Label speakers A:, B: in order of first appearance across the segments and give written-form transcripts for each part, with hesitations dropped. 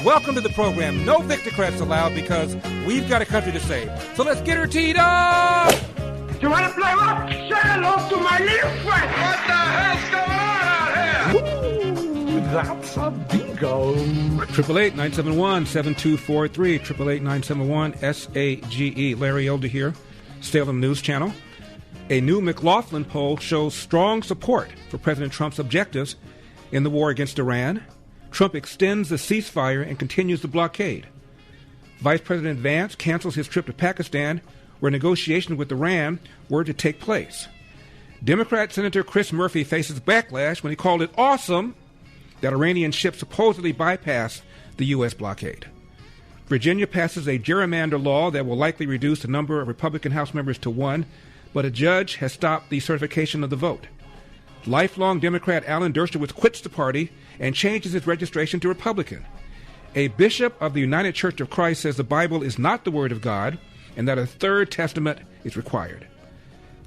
A: welcome to the program. No Victocrats allowed because we've got a country to save. So let's get her teed up!
B: You want to play what? Say hello to my little friend! What the hell's going on out here?
C: Ooh, that's a bingo.
A: 888-971-7243, 888-971-SAGE. Larry Elder here, Salem News Channel. A new McLaughlin poll shows strong support for President Trump's objectives in the war against Iran. Trump extends the ceasefire and continues the blockade. Vice President Vance cancels his trip to Pakistan, where negotiations with Iran were to take place. Democrat Senator Chris Murphy faces backlash when he called it awesome that Iranian ships supposedly bypassed the U.S. blockade. Virginia passes a gerrymander law that will likely reduce the number of Republican House members to one, but a judge has stopped the certification of the vote. Lifelong Democrat Alan Dershowitz quits the party and changes his registration to Republican. A bishop of the United Church of Christ says the Bible is not the Word of God and that a third testament is required.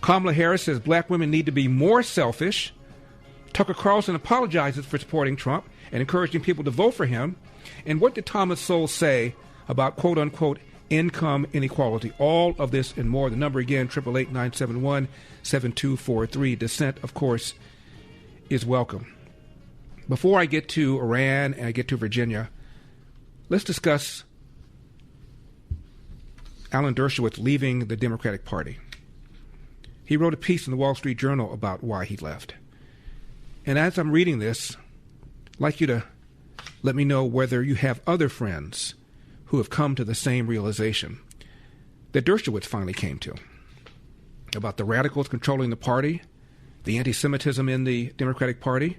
A: Kamala Harris says black women need to be more selfish. Tucker Carlson apologizes for supporting Trump and encouraging people to vote for him. And what did Thomas Sowell say about quote-unquote income inequality? All of this and more. The number again, 888-971-7243. Dissent, of course, is welcome. Before I get to Iran and I get to Virginia, let's discuss Alan Dershowitz leaving the Democratic Party. He wrote a piece in the Wall Street Journal about why he left. And as I'm reading this, I'd like you to let me know whether you have other friends who have come to the same realization that Dershowitz finally came to about the radicals controlling the party, the anti-Semitism in the Democratic Party,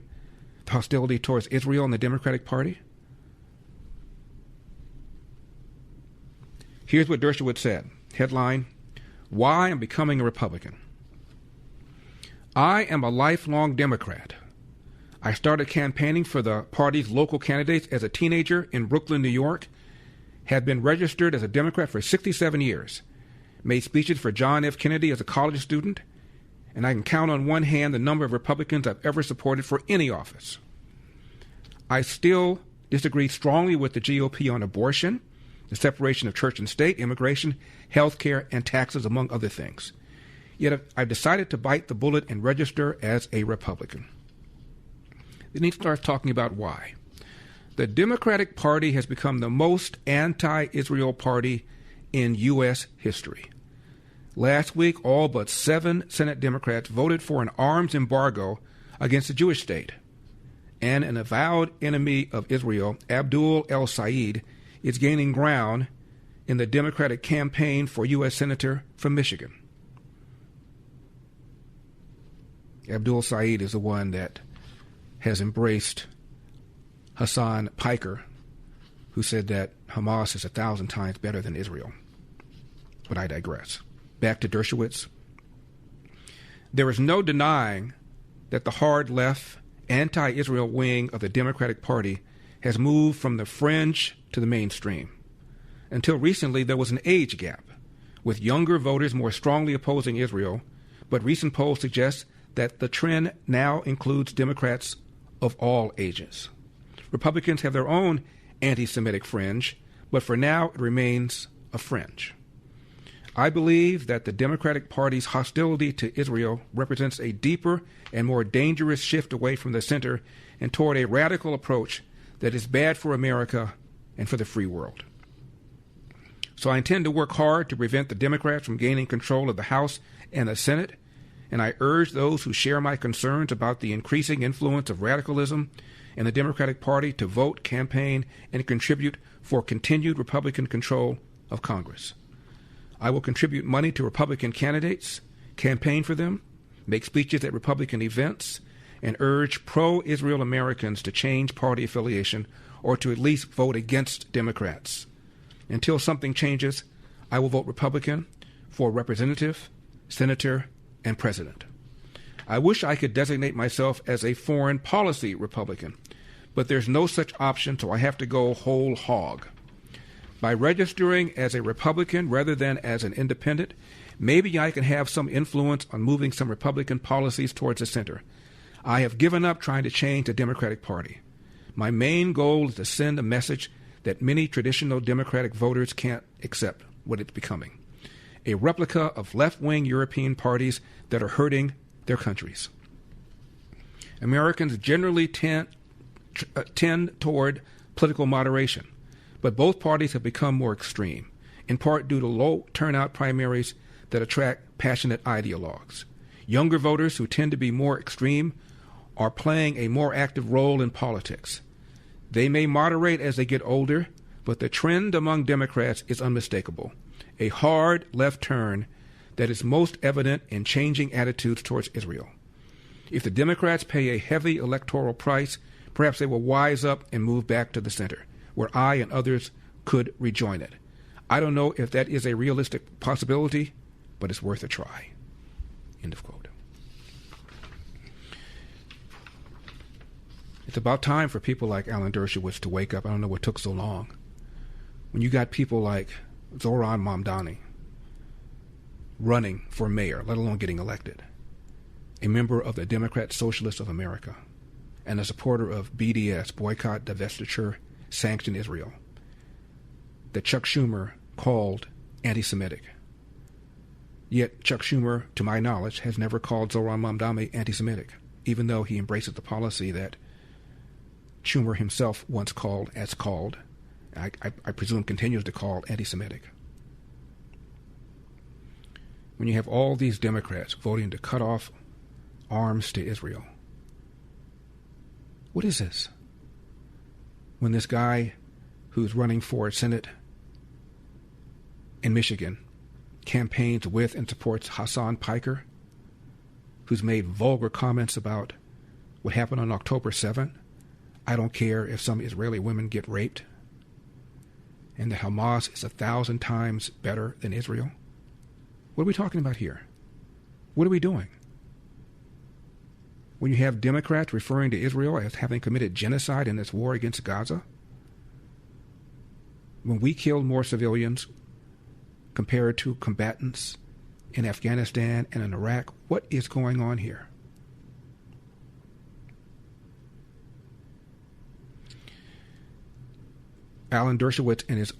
A: the hostility towards Israel in the Democratic Party. Here's what Dershowitz said. Headline, Why I'm Becoming a Republican. I am a lifelong Democrat. I started campaigning for the party's local candidates as a teenager in Brooklyn, New York, have been registered as a Democrat for 67 years, made speeches for John F. Kennedy as a college student, and I can count on one hand the number of Republicans I've ever supported for any office. I still disagree strongly with the GOP on abortion, the separation of church and state, immigration, health care, and taxes, among other things. Yet I've decided to bite the bullet and register as a Republican. Then he starts talking about why. The Democratic Party has become the most anti-Israel party in U.S. history. Last week, all but 7 Senate Democrats voted for an arms embargo against the Jewish state. And an avowed enemy of Israel, Abdul el-Sayed, is gaining ground in the Democratic campaign for U.S. Senator from Michigan. Abdul Sayed is the one that has embraced Hassan Piker, who said that Hamas is 1,000 times better than Israel. But I digress. Back to Dershowitz. There is no denying that the hard left, anti-Israel wing of the Democratic Party has moved from the fringe to the mainstream. Until recently, there was an age gap, with younger voters more strongly opposing Israel, but recent polls suggest that the trend now includes Democrats of all ages. Republicans have their own anti-Semitic fringe, but for now it remains a fringe. I believe that the Democratic Party's hostility to Israel represents a deeper and more dangerous shift away from the center and toward a radical approach that is bad for America and for the free world. So I intend to work hard to prevent the Democrats from gaining control of the House and the Senate, and I urge those who share my concerns about the increasing influence of radicalism in the Democratic Party to vote, campaign, and contribute for continued Republican control of Congress. I will contribute money to Republican candidates, campaign for them, make speeches at Republican events, and urge pro-Israel Americans to change party affiliation or to at least vote against Democrats. Until something changes, I will vote Republican for representative, senator, and president. I wish I could designate myself as a foreign policy Republican, but there's no such option, so I have to go whole hog. By registering as a Republican rather than as an independent, maybe I can have some influence on moving some Republican policies towards the center. I have given up trying to change the Democratic Party. My main goal is to send a message that many traditional Democratic voters can't accept what it's becoming. A replica of left-wing European parties that are hurting their countries. Americans generally tend toward political moderation, but both parties have become more extreme, in part due to low turnout primaries that attract passionate ideologues. Younger voters who tend to be more extreme are playing a more active role in politics. They may moderate as they get older, but the trend among Democrats is unmistakable. A hard left turn that is most evident in changing attitudes towards Israel. If the Democrats pay a heavy electoral price, perhaps they will wise up and move back to the center, where I and others could rejoin it. I don't know if that is a realistic possibility, but it's worth a try. End of quote. It's about time for people like Alan Dershowitz to wake up. I don't know what took so long. When you got people like Zohran Mamdani running for mayor, let alone getting elected, a member of the Democrat Socialists of America, and a supporter of BDS, Boycott, Divestiture, Sanctioned Israel, that Chuck Schumer called anti-Semitic. Yet Chuck Schumer, to my knowledge, has never called Zohran Mamdani anti-Semitic, even though he embraces the policy that Schumer himself once called, I presume continues to call anti-Semitic. When you have all these Democrats voting to cut off arms to Israel, what is this? When this guy who's running for Senate in Michigan campaigns with and supports Hassan Piker, who's made vulgar comments about what happened on October 7th, I don't care if some Israeli women get raped, and that Hamas is 1,000 times better than Israel. What are we talking about here? What are we doing? When you have Democrats referring to Israel as having committed genocide in its war against Gaza, when we killed more civilians compared to combatants in Afghanistan and in Iraq, what is going on here? Alan Dershowitz, in his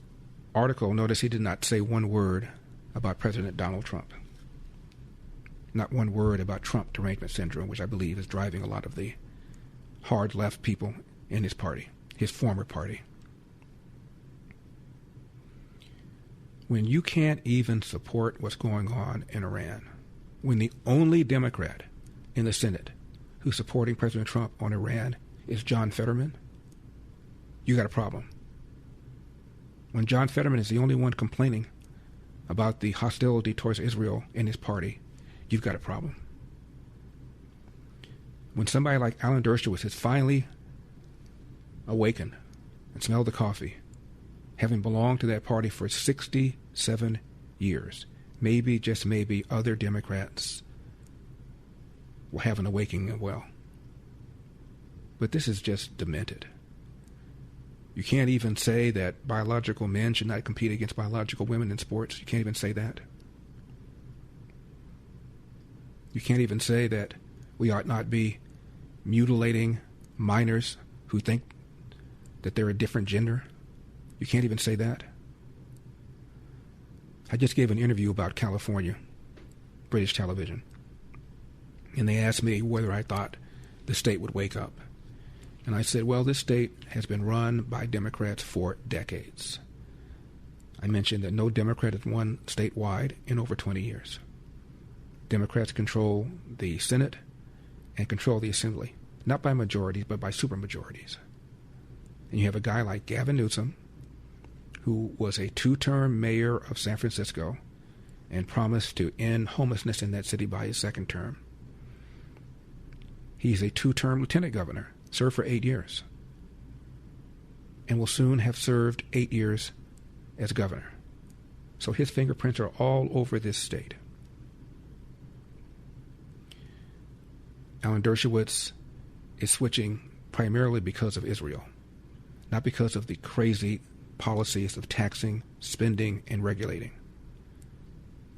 A: article, notice he did not say one word about President Donald Trump. Not one word about Trump derangement syndrome, which I believe is driving a lot of the hard left people in his party, his former party. When you can't even support what's going on in Iran, when the only Democrat in the Senate who's supporting President Trump on Iran is John Fetterman, you got a problem. When John Fetterman is the only one complaining about the hostility towards Israel in his party, you've got a problem. When somebody like Alan Dershowitz has finally awakened and smelled the coffee, having belonged to that party for 67 years, maybe, just maybe, other Democrats will have an awakening as well. But this is just demented. You can't even say that biological men should not compete against biological women in sports. You can't even say that. You can't even say that we ought not be mutilating minors who think that they're a different gender. You can't even say that. I just gave an interview about California, British television, and they asked me whether I thought the state would wake up. And I said, well, this state has been run by Democrats for decades. I mentioned that no Democrat has won statewide in over 20 years. Democrats control the Senate and control the Assembly, not by majorities, but by supermajorities. And you have a guy like Gavin Newsom, who was a 2-term mayor of San Francisco and promised to end homelessness in that city by his 2nd term. He's a 2-term lieutenant governor, served for 8 years, and will soon have served 8 years as governor. So his fingerprints are all over this state. Alan Dershowitz is switching primarily because of Israel, not because of the crazy policies of taxing, spending, and regulating.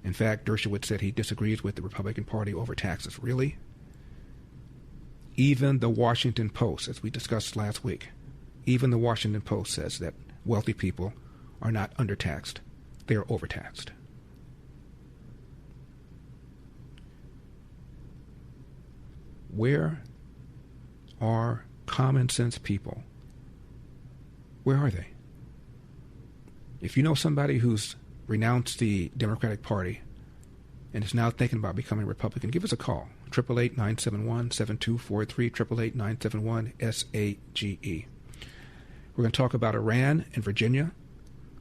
A: In fact, Dershowitz said he disagrees with the Republican Party over taxes. Really? Even the Washington Post, as we discussed last week, even the Washington Post says that wealthy people are not undertaxed. They are overtaxed. Where are common sense people? Where are they? If you know somebody who's renounced the Democratic Party and is now thinking about becoming Republican, give us a call. 888-971-7243, 888-971-SAGE. We're going to talk about Iran and Virginia.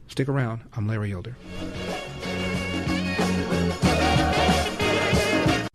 A: Stick around. I'm Larry Elder.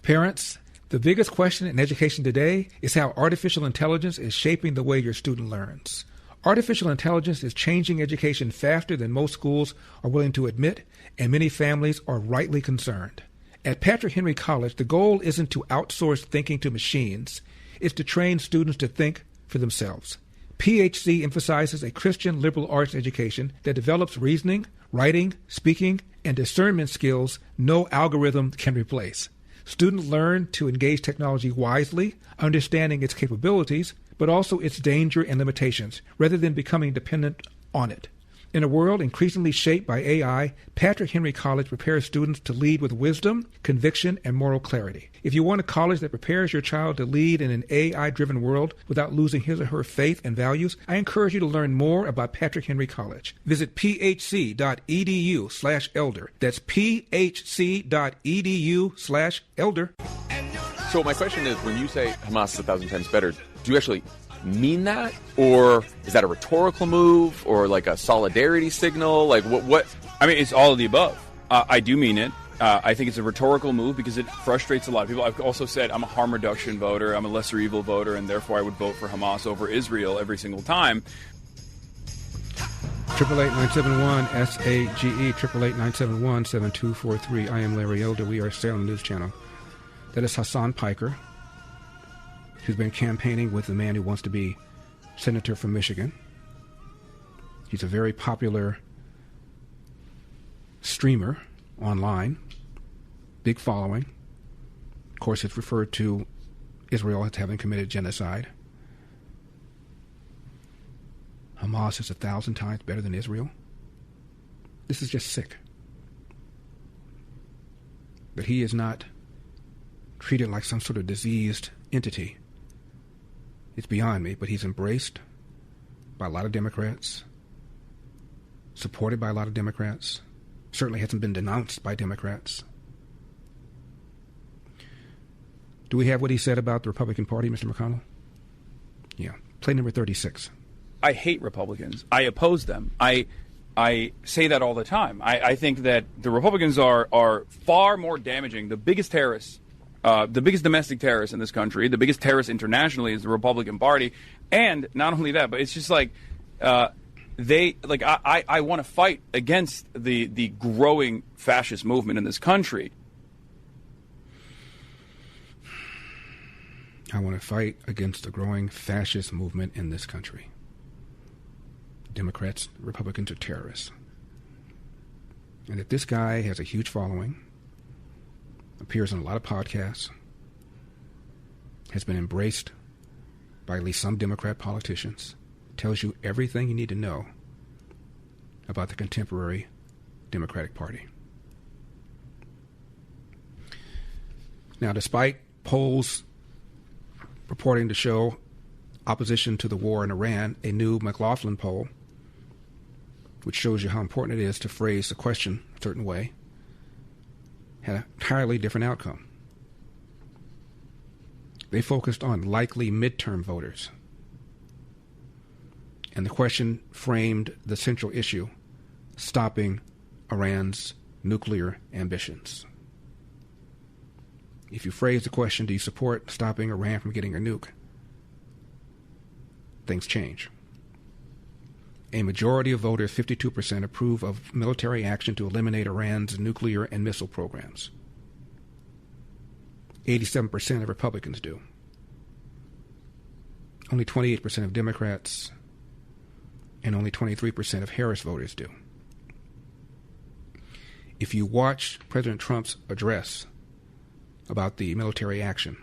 A: Parents, the biggest question in education today is how artificial intelligence is shaping the way your student learns. Artificial intelligence is changing education faster than most schools are willing to admit, and many families are rightly concerned. At Patrick Henry College, the goal isn't to outsource thinking to machines. It's to train students to think for themselves. PHC emphasizes a Christian liberal arts education that develops reasoning, writing, speaking, and discernment skills no algorithm can replace. Students learn to engage technology wisely, understanding its capabilities, but also its danger and limitations, rather than becoming dependent on it. In a world increasingly shaped by AI, Patrick Henry College prepares students to lead with wisdom, conviction, and moral clarity. If you want a college that prepares your child to lead in an AI-driven world without losing his or her faith and values, I encourage you to learn more about Patrick Henry College. Visit phc.edu/elder. That's phc.edu/elder.
D: So my question is, when you say Hamas is 1,000 times better, do you actually mean that, or is that a rhetorical move, or like a solidarity signal? Like what?
E: I mean, it's all of the above. I do mean it. I think it's a rhetorical move because it frustrates a lot of people. I've also said I'm a harm reduction voter, I'm a lesser evil voter, and therefore I would vote for Hamas over Israel every single time.
A: 888-971-SAGE, 888-971-7243. I am Larry Elder. We are Salem News Channel. That is Hassan Piker, who's been campaigning with the man who wants to be senator from Michigan. He's a very popular streamer online, big following. Of course, it's referred to Israel as having committed genocide. Hamas is 1,000 times better than Israel. This is just sick. But he is not treated like some sort of diseased entity. It's beyond me, but he's embraced by a lot of Democrats, supported by a lot of Democrats, certainly hasn't been denounced by Democrats. Do we have what he said about the Republican Party, Mr. McConnell? Yeah. Play number 36.
E: I hate Republicans. I oppose them. I say that all the time. I think that the Republicans are far more damaging. The biggest terrorists, the biggest domestic terrorist in this country, the biggest terrorist internationally is the Republican Party. And not only that, but it's just like I want to fight against the growing fascist movement in this country.
A: I want to fight against the growing fascist movement in this country. Democrats, Republicans are terrorists. And if this guy has a huge following, appears on a lot of podcasts, has been embraced by at least some Democrat politicians, tells you everything you need to know about the contemporary Democratic Party. Now, despite polls purporting to show opposition to the war in Iran, a new McLaughlin poll, which shows you how important it is to phrase the question a certain way, had an entirely different outcome. They focused on likely midterm voters. And the question framed the central issue, stopping Iran's nuclear ambitions. If you phrase the question, do you support stopping Iran from getting a nuke? Things change. A majority of voters, 52%, approve of military action to eliminate Iran's nuclear and missile programs. 87% of Republicans do. Only 28% of Democrats and only 23% of Harris voters do. If you watch President Trump's address about the military action,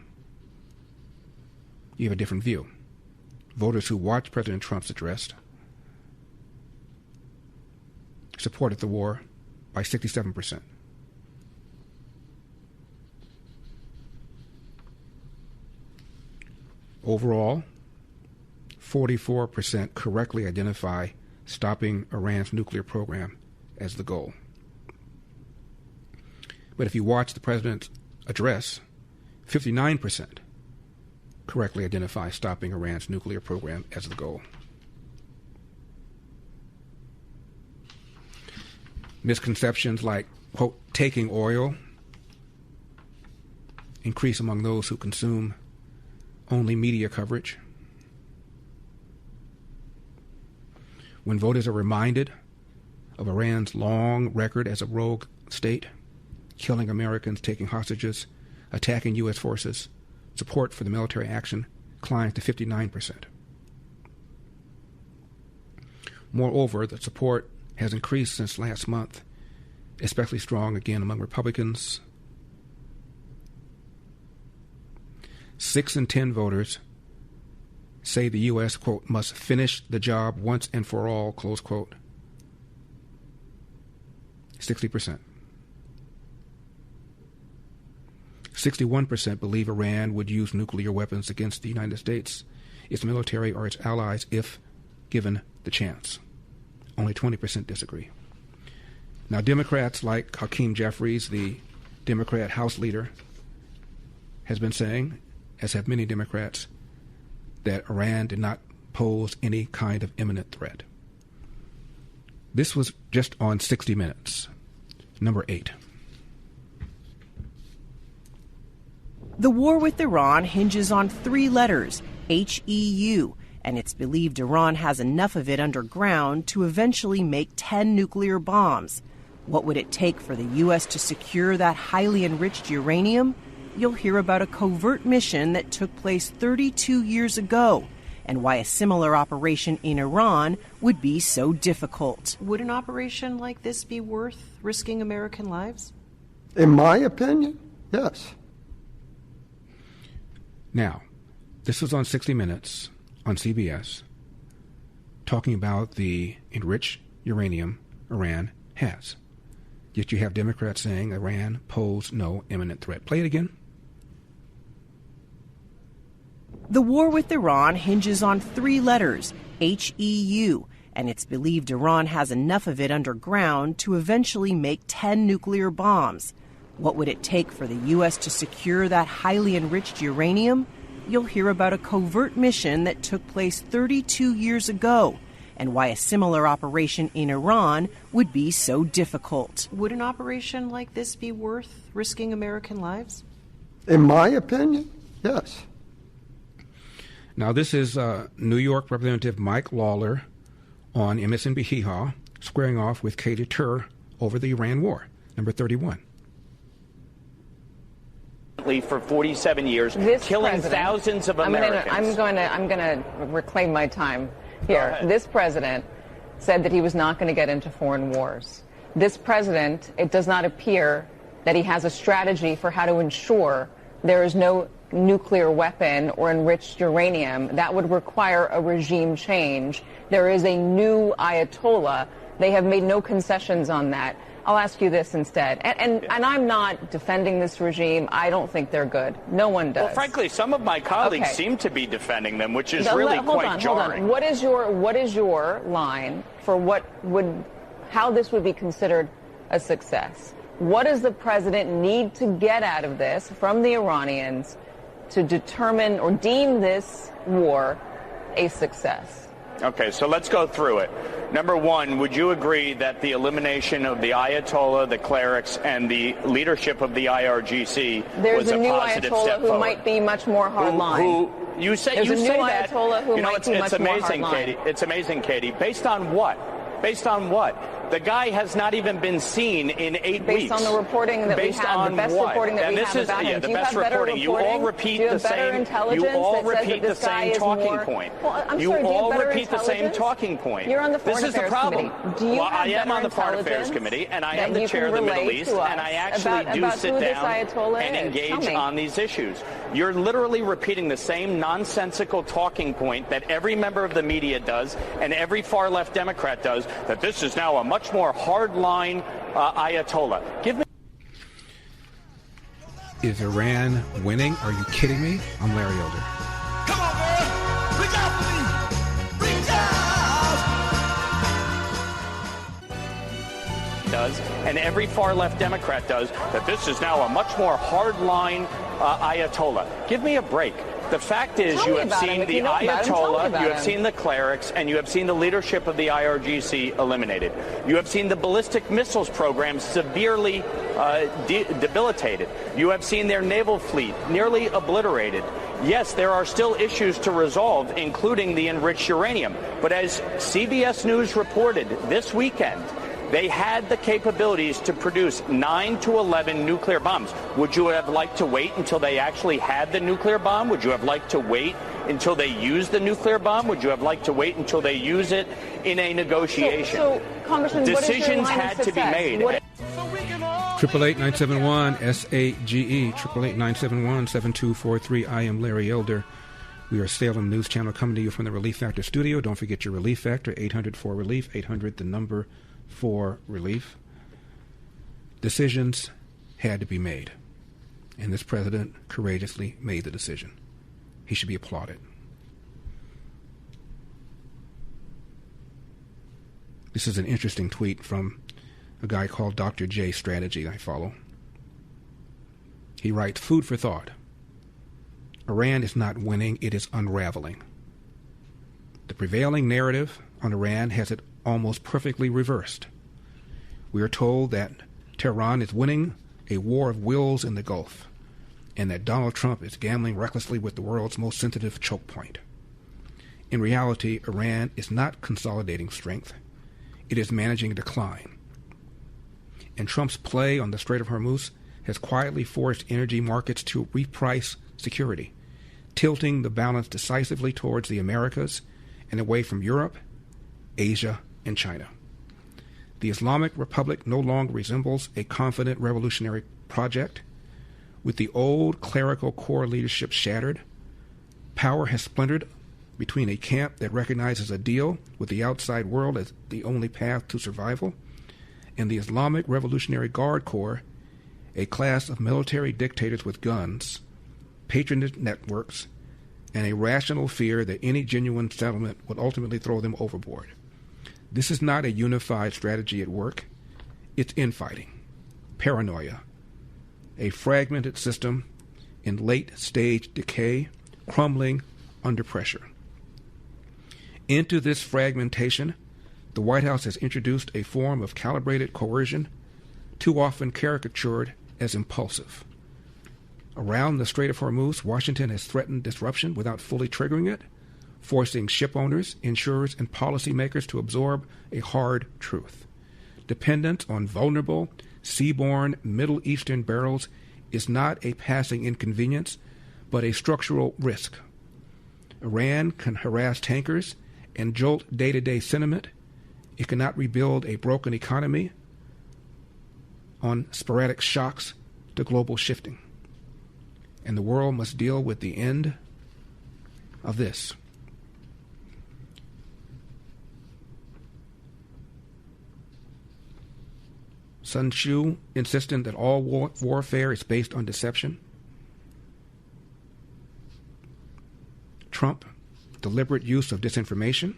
A: you have a different view. Voters who watch President Trump's address supported the war by 67%. Overall, 44% correctly identify stopping Iran's nuclear program as the goal. But if you watch the president's address, 59% correctly identify stopping Iran's nuclear program as the goal. Misconceptions like, quote, taking oil increase among those who consume only media coverage. When voters are reminded of Iran's long record as a rogue state, killing Americans, taking hostages, attacking U.S. forces, support for the military action climbs to 59%. Moreover, the support has increased since last month, especially strong again among Republicans. 6 in 10 voters say the U.S., quote, must finish the job once and for all, close quote. 60%. 61% believe Iran would use nuclear weapons against the United States, its military, or its allies if given the chance. Only 20% disagree. Now, Democrats like Hakeem Jeffries, the Democrat House leader, has been saying, as have many Democrats, that Iran did not pose any kind of imminent threat. This was just on 60 Minutes. Number 8.
F: The war with Iran hinges on 3 letters, HEU, and it's believed Iran has enough of it underground to eventually make 10 nuclear bombs. What would it take for the U.S. to secure that highly enriched uranium? You'll hear about a covert mission that took place 32 years ago and why a similar operation in Iran would be so difficult. Would an operation like this be worth risking American lives?
G: In my opinion, yes.
A: Now, this was on 60 Minutes on CBS, talking about the enriched uranium Iran has. Yet you have Democrats saying Iran posed no imminent threat. Play it again.
F: The war with Iran hinges on 3 letters, HEU, and it's believed Iran has enough of it underground to eventually make 10 nuclear bombs. What would it take for the U.S. to secure that highly enriched uranium? You'll hear about a covert mission that took place 32 years ago and why a similar operation in Iran would be so difficult. Would an operation like this be worth risking American lives?
G: In my opinion, yes.
A: Now, this is New York Representative Mike Lawler on MSNBC squaring off with Katie Tur over the Iran war. Number 31.
H: For 47 years, killing thousands of Americans.
I: I'm going to reclaim my time here. This president said that he was not going to get into foreign wars. This president, it does not appear that he has a strategy for how to ensure there is no nuclear weapon or enriched uranium. That would require a regime change. There is a new Ayatollah. They have made no concessions on that. I'll ask you this instead. And I'm not defending this regime. I don't think they're good. No one does.
H: Well, frankly, some of my colleagues seem to be defending them, which is really quite jarring.
I: Hold on. What is your line for how this would be considered a success? What does the president need to get out of this from the Iranians to determine or deem this war a success?
H: Okay, so let's go through it. Number one, would you agree that the elimination of the Ayatollah, the clerics, and the leadership of the IRGC was a positive step forward? There's a new Ayatollah
I: who might be much more hardline.
H: You say
I: that. There's a new Ayatollah who might be much more
H: hardline. It's amazing, Katie. Based on what? Based on what? The guy has not even been seen in 8 weeks.
I: Based on the reporting that we have, the best reporting that we have about him.
H: The best reporting. You all repeat the same. You all repeat the same talking point. You all repeat the same talking point.
I: You're on the Foreign Affairs Committee.
H: Well, I am on the Foreign Affairs Committee, and I am the chair of the Middle East, and I actually do sit down and engage on these issues. You're literally repeating the same nonsensical talking point that every member of the media does and every far-left Democrat does, that this is now a much much more hardline Ayatollah. Give me.
A: Is Iran winning? Are you kidding me? I'm Larry Elder.
B: Come on, girl. Reach out for me. Reach out.
H: Does, and every far-left Democrat does, that this is now a much more hardline Ayatollah. Give me a break. The fact is, you have seen the Ayatollah, you have seen the clerics, and you have seen the leadership of the IRGC eliminated. You have seen the ballistic missiles program severely debilitated. You have seen their naval fleet nearly obliterated. Yes, there are still issues to resolve, including the enriched uranium. But as CBS News reported this weekend, they had the capabilities to produce 9 to 11 nuclear bombs. Would you have liked to wait until they actually had the nuclear bomb? Would you have liked to wait until they used the nuclear bomb? Would you have liked to wait until they use it in a negotiation?
I: So Congressman,
H: decisions had to be made.
A: 888-971-SAGE, 888-971-7243. I am Larry Elder. We are Salem News Channel coming to you from the Relief Factor studio. Don't forget your Relief Factor, 800-4RELIEF, 800 the number for relief. Decisions had to be made, and this president courageously made the decision. He should be applauded. This is an interesting tweet from a guy called Dr. J Strategy I follow. He writes, food for thought. Iran is not winning, it is unraveling. The prevailing narrative on Iran has it almost perfectly reversed. We are told that Tehran is winning a war of wills in the Gulf, and that Donald Trump is gambling recklessly with the world's most sensitive choke point. In reality, Iran is not consolidating strength. It is managing decline. And Trump's play on the Strait of Hormuz has quietly forced energy markets to reprice security, tilting the balance decisively towards the Americas and away from Europe, Asia, and China. The Islamic Republic no longer resembles a confident revolutionary project. With the old clerical core leadership shattered, power has splintered between a camp that recognizes a deal with the outside world as the only path to survival, and the Islamic Revolutionary Guard Corps, a class of military dictators with guns, patronage networks, and a rational fear that any genuine settlement would ultimately throw them overboard. This is not a unified strategy at work. It's infighting, paranoia, a fragmented system in late-stage decay, crumbling under pressure. Into this fragmentation, the White House has introduced a form of calibrated coercion, too often caricatured as impulsive. Around the Strait of Hormuz, Washington has threatened disruption without fully triggering it, forcing ship owners, insurers, and policymakers to absorb a hard truth. Dependence on vulnerable, seaborne Middle Eastern barrels is not a passing inconvenience, but a structural risk. Iran can harass tankers and jolt day-to-day sentiment. It cannot rebuild a broken economy on sporadic shocks to global shifting. And the world must deal with the end of this. Sun Tzu insisted that all warfare is based on deception. Trump, deliberate use of disinformation.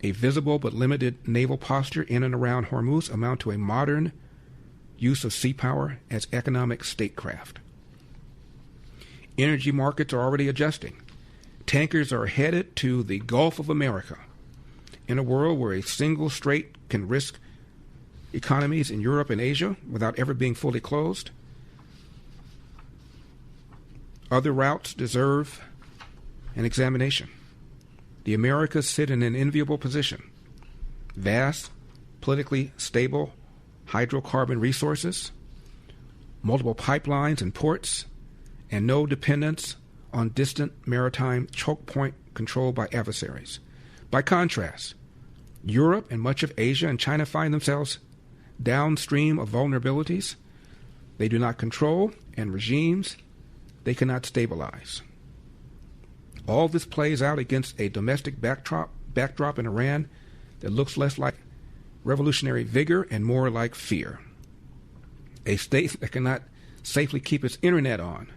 A: A visible but limited naval posture in and around Hormuz amount to a modern use of sea power as economic statecraft. Energy markets are already adjusting. Tankers are headed to the Gulf of America. In a world where a single strait can risk economies in Europe and Asia without ever being fully closed, other routes deserve an examination. The Americas sit in an enviable position. Vast, politically stable hydrocarbon resources, multiple pipelines and ports, and no dependence on distant maritime choke point controlled by adversaries. By contrast, Europe and much of Asia and China find themselves downstream of vulnerabilities they do not control and regimes they cannot stabilize. All this plays out against a domestic backdrop in Iran that looks less like revolutionary vigor and more like fear. A state that cannot safely keep its internet on,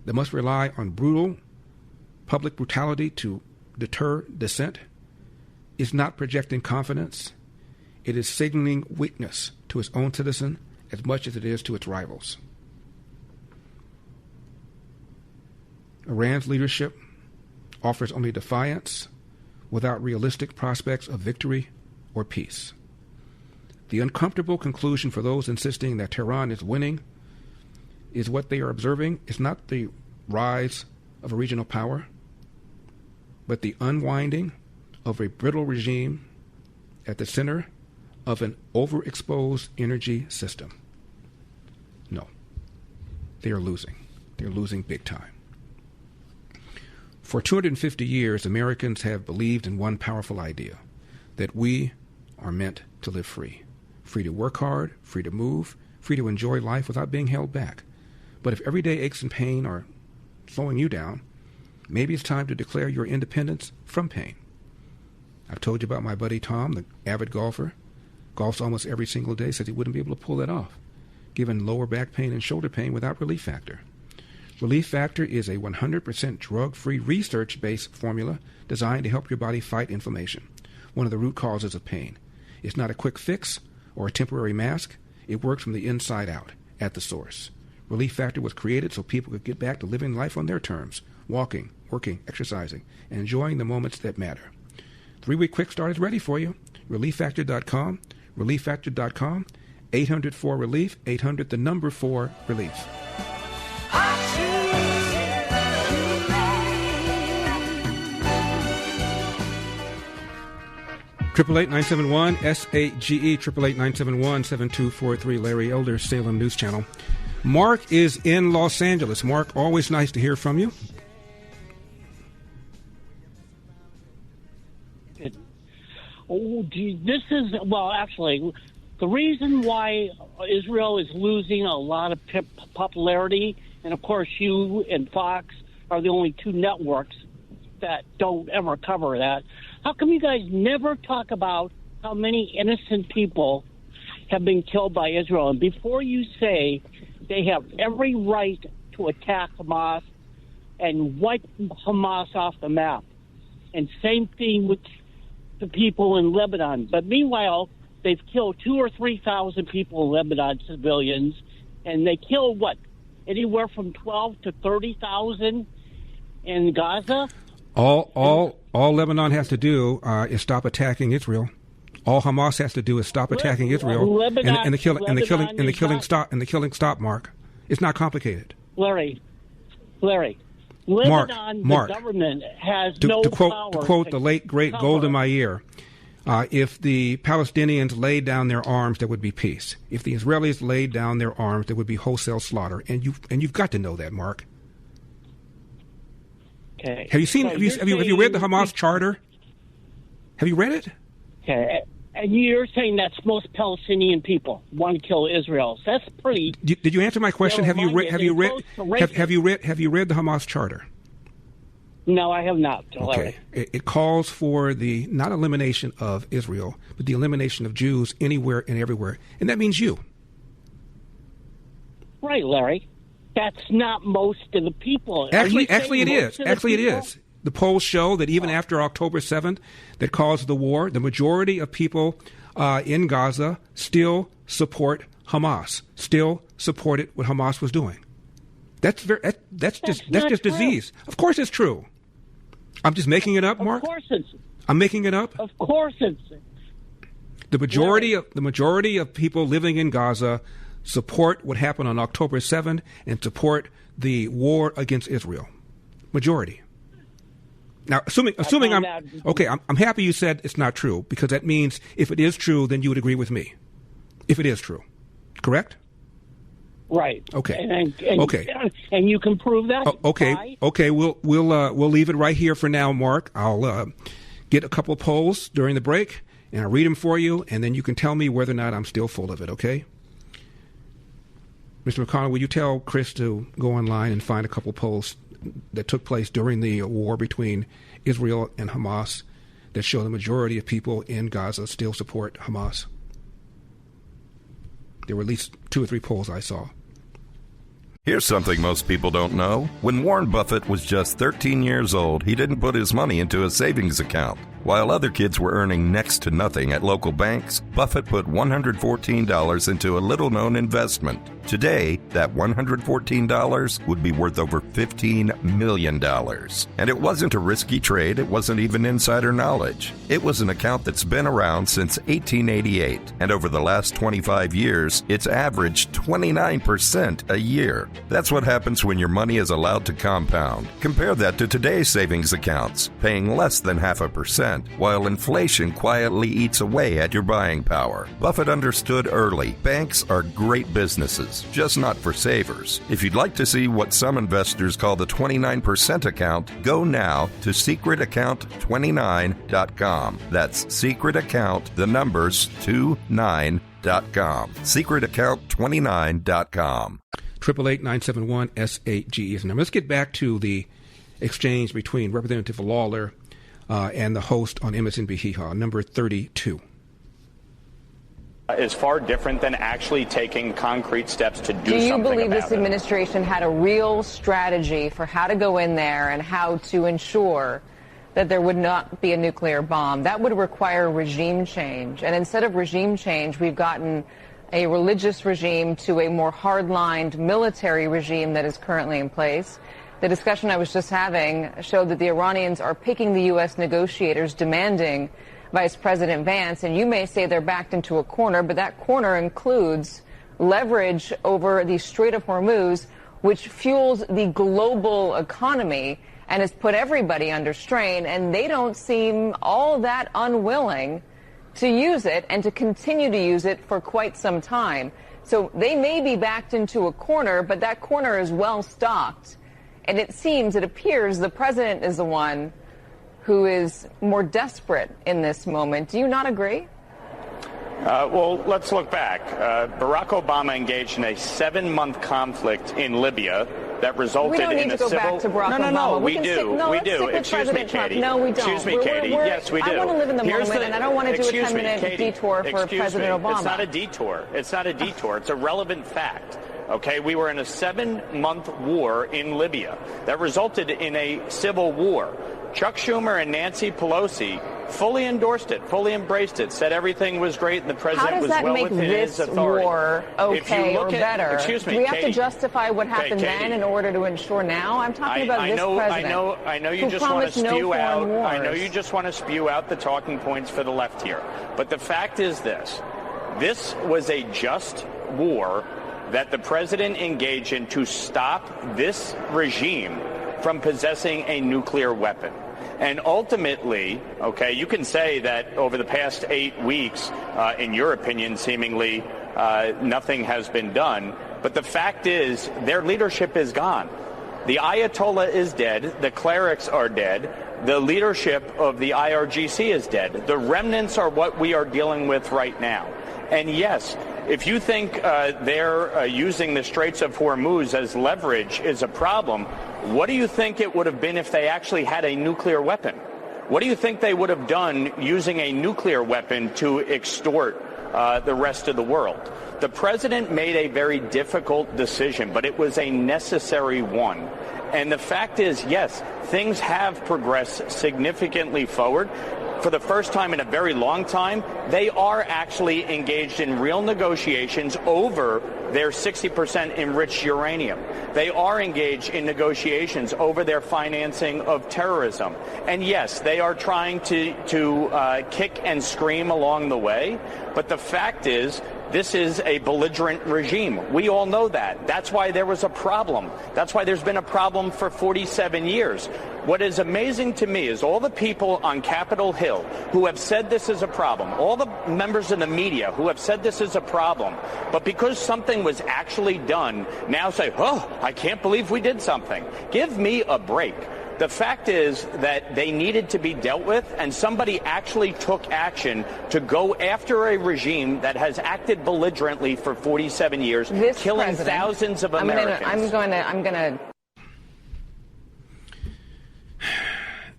A: that must rely on brutal public brutality to deter dissent, is not projecting confidence. It is signaling weakness to its own citizen as much as it is to its rivals. Iran's leadership offers only defiance without realistic prospects of victory or peace. The uncomfortable conclusion for those insisting that Tehran is winning is what they are observing is not the rise of a regional power, but the unwinding of a brittle regime at the center of an overexposed energy system. No, they are losing. They're losing big time. For 250 years, Americans have believed in one powerful idea, that we are meant to live free. Free to work hard, free to move, free to enjoy life without being held back. But if everyday aches and pain are slowing you down, maybe it's time to declare your independence from pain. I've told you about my buddy Tom, the avid golfer. Golfs almost every single day, says he wouldn't be able to pull that off, given lower back pain and shoulder pain without Relief Factor. Relief Factor is a 100% drug-free, research-based formula designed to help your body fight inflammation, one of the root causes of pain. It's not a quick fix or a temporary mask. It works from the inside out, at the source. Relief Factor was created so people could get back to living life on their terms, walking, working, exercising, and enjoying the moments that matter. 3-week quick start is ready for you. ReliefFactor.com, ReliefFactor.com, 800-4-RELIEF, 800 the number 4 relief. 888-971-SAGE, 888-971-7243, Larry Elder, Salem News Channel. Mark is in Los Angeles. Mark, always nice to hear from you.
J: Oh, this is, well, actually, the reason why Israel is losing a lot of popularity, and of course you and Fox are the only two networks that don't ever cover that. How come you guys never talk about how many innocent people have been killed by Israel? And before you say they have every right to attack Hamas and wipe Hamas off the map, and same thing with the people in Lebanon. But meanwhile, they've killed 2,000 or 3,000 people in Lebanon, civilians, and they kill what? Anywhere from 12 to 30,000 in Gaza?
A: All Lebanon has to do is stop attacking Israel. All Hamas has to do is stop attacking Israel, and the killing stop. Mark, it's not complicated.
J: Larry, Lebanon,
A: Mark,
J: the government has no power.
A: To quote the late great Golda Meir, if the Palestinians laid down their arms, there would be peace. If the Israelis laid down their arms, there would be wholesale slaughter. And you've got to know that, Mark.
J: Okay.
A: Have you read the Hamas charter? Have you read it?
J: Okay. And you're saying that's most Palestinian people want to kill Israel. So that's pretty.
A: Did you answer my question? Have you read the Hamas charter?
J: No, I have not.
A: Okay. It calls for the not elimination of Israel, but the elimination of Jews anywhere and everywhere, and that means you.
J: Right, Larry. That's not most of the people.
A: Actually, it is. Actually, it is. The polls show that even after October 7th, that caused the war, the majority of people in Gaza still support Hamas, still supported what Hamas was doing. That's just disease. Of course, it's true. I'm just making it up, Mark.
J: Of course, it's.
A: I'm making it up.
J: Of course, it's.
A: The majority of people living in Gaza support what happened on October 7th and support the war against Israel. Majority. Now, assuming I'm happy you said it's not true, because that means if it is true, then you would agree with me. If it is true, correct?
J: Right.
A: Okay.
J: And you can prove that.
A: Okay. Okay. We'll leave it right here for now, Mark. I'll get a couple of polls during the break, and I'll read them for you, and then you can tell me whether or not I'm still full of it. Okay. Mr. McConnell, will you tell Chris to go online and find a couple polls that took place during the war between Israel and Hamas that show the majority of people in Gaza still support Hamas. There were at least 2 or 3 polls I saw.
K: Here's something most people don't know. When Warren Buffett was just 13 years old, he didn't put his money into a savings account. While other kids were earning next to nothing at local banks, Buffett put $114 into a little-known investment. Today, that $114 would be worth over $15 million. And it wasn't a risky trade. It wasn't even insider knowledge. It was an account that's been around since 1888. And over the last 25 years, it's averaged 29% a year. That's what happens when your money is allowed to compound. Compare that to today's savings accounts, paying less than 0.5%. While inflation quietly eats away at your buying power. Buffett understood early, banks are great businesses, just not for savers. If you'd like to see what some investors call the 29% account, go now to secretaccount29.com. That's secretaccount, the numbers 29.com. Secretaccount29.com.
A: 888-971-SAGE is the number. Let's get back to the exchange between Representative Lawler and the host on MSNBC, number 32.
H: Is far different than actually taking concrete steps to do something about it.
I: Do you believe this administration had a real strategy for how to go in there and how to ensure that there would not be a nuclear bomb? That would require regime change. And instead of regime change, we've gotten a religious regime to a more hard-lined military regime that is currently in place. The discussion I was just having showed that the Iranians are picking the U.S. negotiators demanding Vice President Vance, and you may say they're backed into a corner, but that corner includes leverage over the Strait of Hormuz, which fuels the global economy and has put everybody under strain, and they don't seem all that unwilling to use it and to continue to use it for quite some time. So they may be backed into a corner, but that corner is well stocked. And it appears the president is the one who is more desperate in this moment. Do you not agree?
H: Well, let's look back. Barack Obama engaged in a 7-month conflict in Libya that resulted in a civil...
I: We don't need to go back to Barack Obama.
H: No, we do. We do. Excuse me, Katie.
I: No, we don't.
H: Excuse me, Katie. Yes, we do.
I: I want to live in the moment, and I don't want to do a 10-minute detour for President Obama.
H: It's not a detour. It's not a detour. It's a relevant fact. Okay, we were in a 7-month war in Libya that resulted in a civil war. Chuck Schumer and Nancy Pelosi fully endorsed it, fully embraced it, said everything was great and the president was well within his authority.
I: How does that make this war okay or better?
H: Excuse me,
I: do we have
H: Katie,
I: to justify what happened then in order to ensure now? I'm talking about this president.
H: I know you just want to spew out. I know you just want to spew out the talking points for the left here. But the fact is this: this was a just war that the president engaged in to stop this regime from possessing a nuclear weapon. And ultimately, okay, you can say that over the past 8 weeks, in your opinion, seemingly nothing has been done. But the fact is, their leadership is gone. The Ayatollah is dead. The clerics are dead. The leadership of the IRGC is dead. The remnants are what we are dealing with right now. And yes, if you think they're using the Straits of Hormuz as leverage is a problem, what do you think it would have been if they actually had a nuclear weapon? What do you think they would have done using a nuclear weapon to extort the rest of the world? The president made a very difficult decision, but it was a necessary one. And the fact is, yes, things have progressed significantly forward. For the first time in a very long time, they are actually engaged in real negotiations over their 60% enriched uranium. They are engaged in negotiations over their financing of terrorism. And yes, they are trying to kick and scream along the way. But the fact is, this is a belligerent regime. We all know that. That's why there was a problem. That's why there's been a problem for 47 years. What is amazing to me is all the people on Capitol Hill who have said this is a problem, all the members of the media who have said this is a problem, but because something was actually done, now say, oh, I can't believe we did something. Give me a break. The fact is that they needed to be dealt with, and somebody actually took action to go after a regime that has acted belligerently for 47 years, killing thousands of Americans.
I: I'm going to.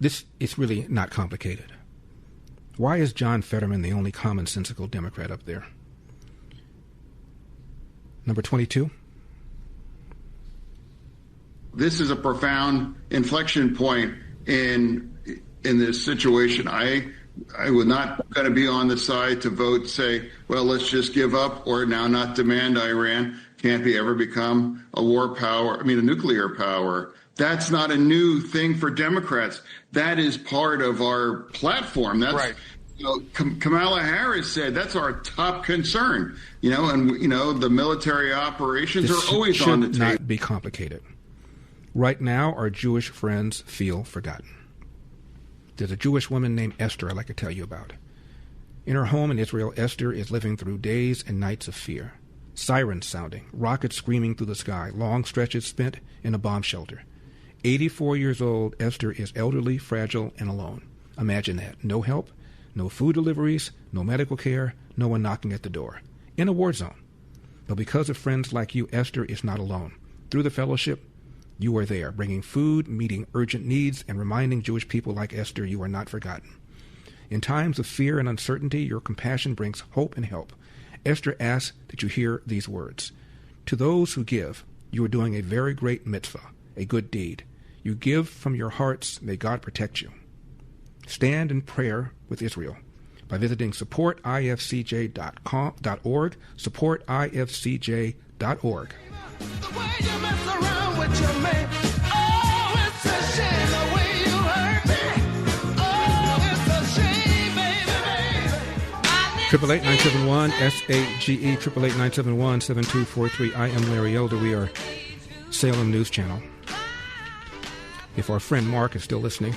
A: This is really not complicated. Why is John Fetterman the only commonsensical Democrat up there? Number 22.
L: This is a profound inflection point in this situation. I would not going to be on the side to vote, say, well, let's just give up or now not demand Iran can't ever become a nuclear power. That's not a new thing for Democrats. That is part of our platform. That's right. Kamala Harris said that's our top concern. The military operations are always on the table.
A: Should not be complicated. Right now, our Jewish friends feel forgotten. There's a Jewish woman named Esther I'd like to tell you about. In her home in Israel, Esther is living through days and nights of fear. Sirens sounding, rockets screaming through the sky, long stretches spent in a bomb shelter. 84 years old, Esther is elderly, fragile, and alone. Imagine that. No help, no food deliveries, no medical care, no one knocking at the door. In a war zone. But because of friends like you, Esther is not alone. Through the fellowship, you are there, bringing food, meeting urgent needs, and reminding Jewish people like Esther you are not forgotten. In times of fear and uncertainty, your compassion brings hope and help. Esther asks that you hear these words. To those who give, you are doing a very great mitzvah, a good deed. You give from your hearts, may God protect you. Stand in prayer with Israel by visiting supportifcj.org, supportifcj.org. Triple 8-971 SAGE 888-971-7243. I am Larry Elder. We are Salem News Channel. If our friend Mark is still listening,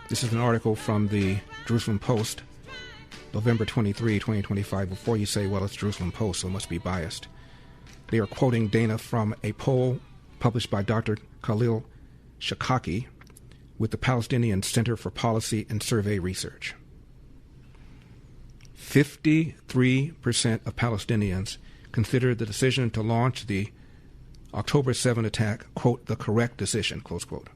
A: this is an article from the Jerusalem Post, November 23, 2025. Before you say, well, it's Jerusalem Post, so it must be biased. They are quoting data from a poll published by Dr. Khalil Shakaki with the Palestinian Center for Policy and Survey Research. 53% of Palestinians consider the decision to launch the October 7 attack, quote, the correct decision, close quote.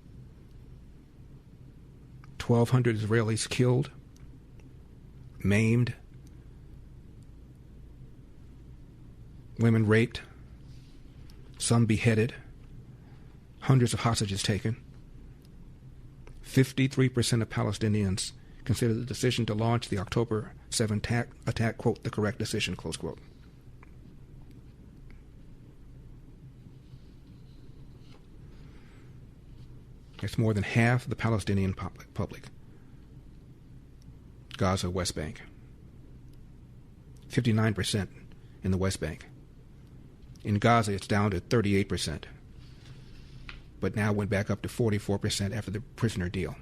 A: 1,200 Israelis killed, maimed, women raped, some beheaded, hundreds of hostages taken. 53% of Palestinians consider the decision to launch the October 7 attack, quote, the correct decision, close quote. It's more than half the Palestinian public. Gaza, West Bank. 59% in the West Bank. In Gaza, it's down to 38%, but now went back up to 44% after the prisoner deal.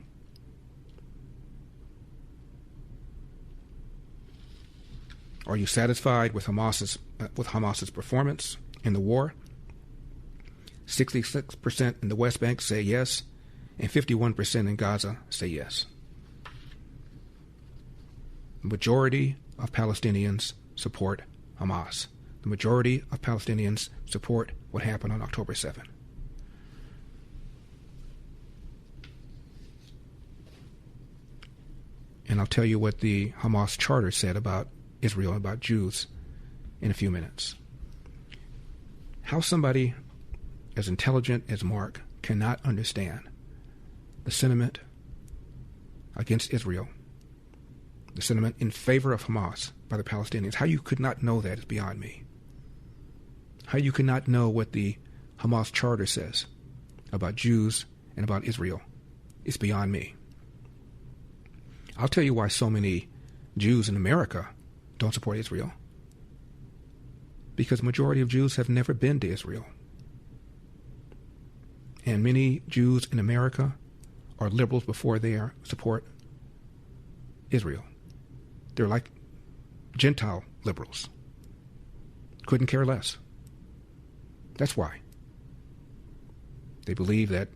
A: Are you satisfied with Hamas's performance in the war? 66% in the West Bank say yes, and 51% in Gaza say yes. The majority of Palestinians support Hamas. The majority of Palestinians support what happened on October 7. And I'll tell you what the Hamas charter said about Israel, about Jews, in a few minutes. How somebody as intelligent as Mark cannot understand the sentiment against Israel, the sentiment in favor of Hamas by the Palestinians, how you could not know that is beyond me. How you could not know what the Hamas charter says about Jews and about Israel is beyond me. I'll tell you why so many Jews in America don't support Israel. Because the majority of Jews have never been to Israel. And many Jews in America are liberals before they support Israel. They're like Gentile liberals. Couldn't care less. That's why. They believe that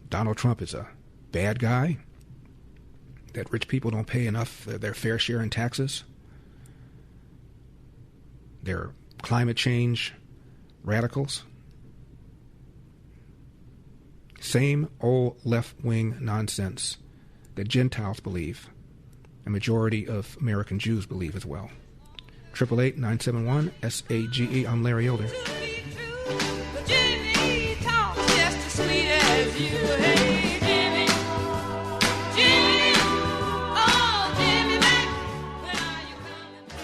A: Donald Trump is a bad guy, that rich people don't pay enough their fair share in taxes. They're climate change radicals. Same old left-wing nonsense that Gentiles believe a majority of American Jews believe as well. 888-971-SAGE. I'm Larry Elder.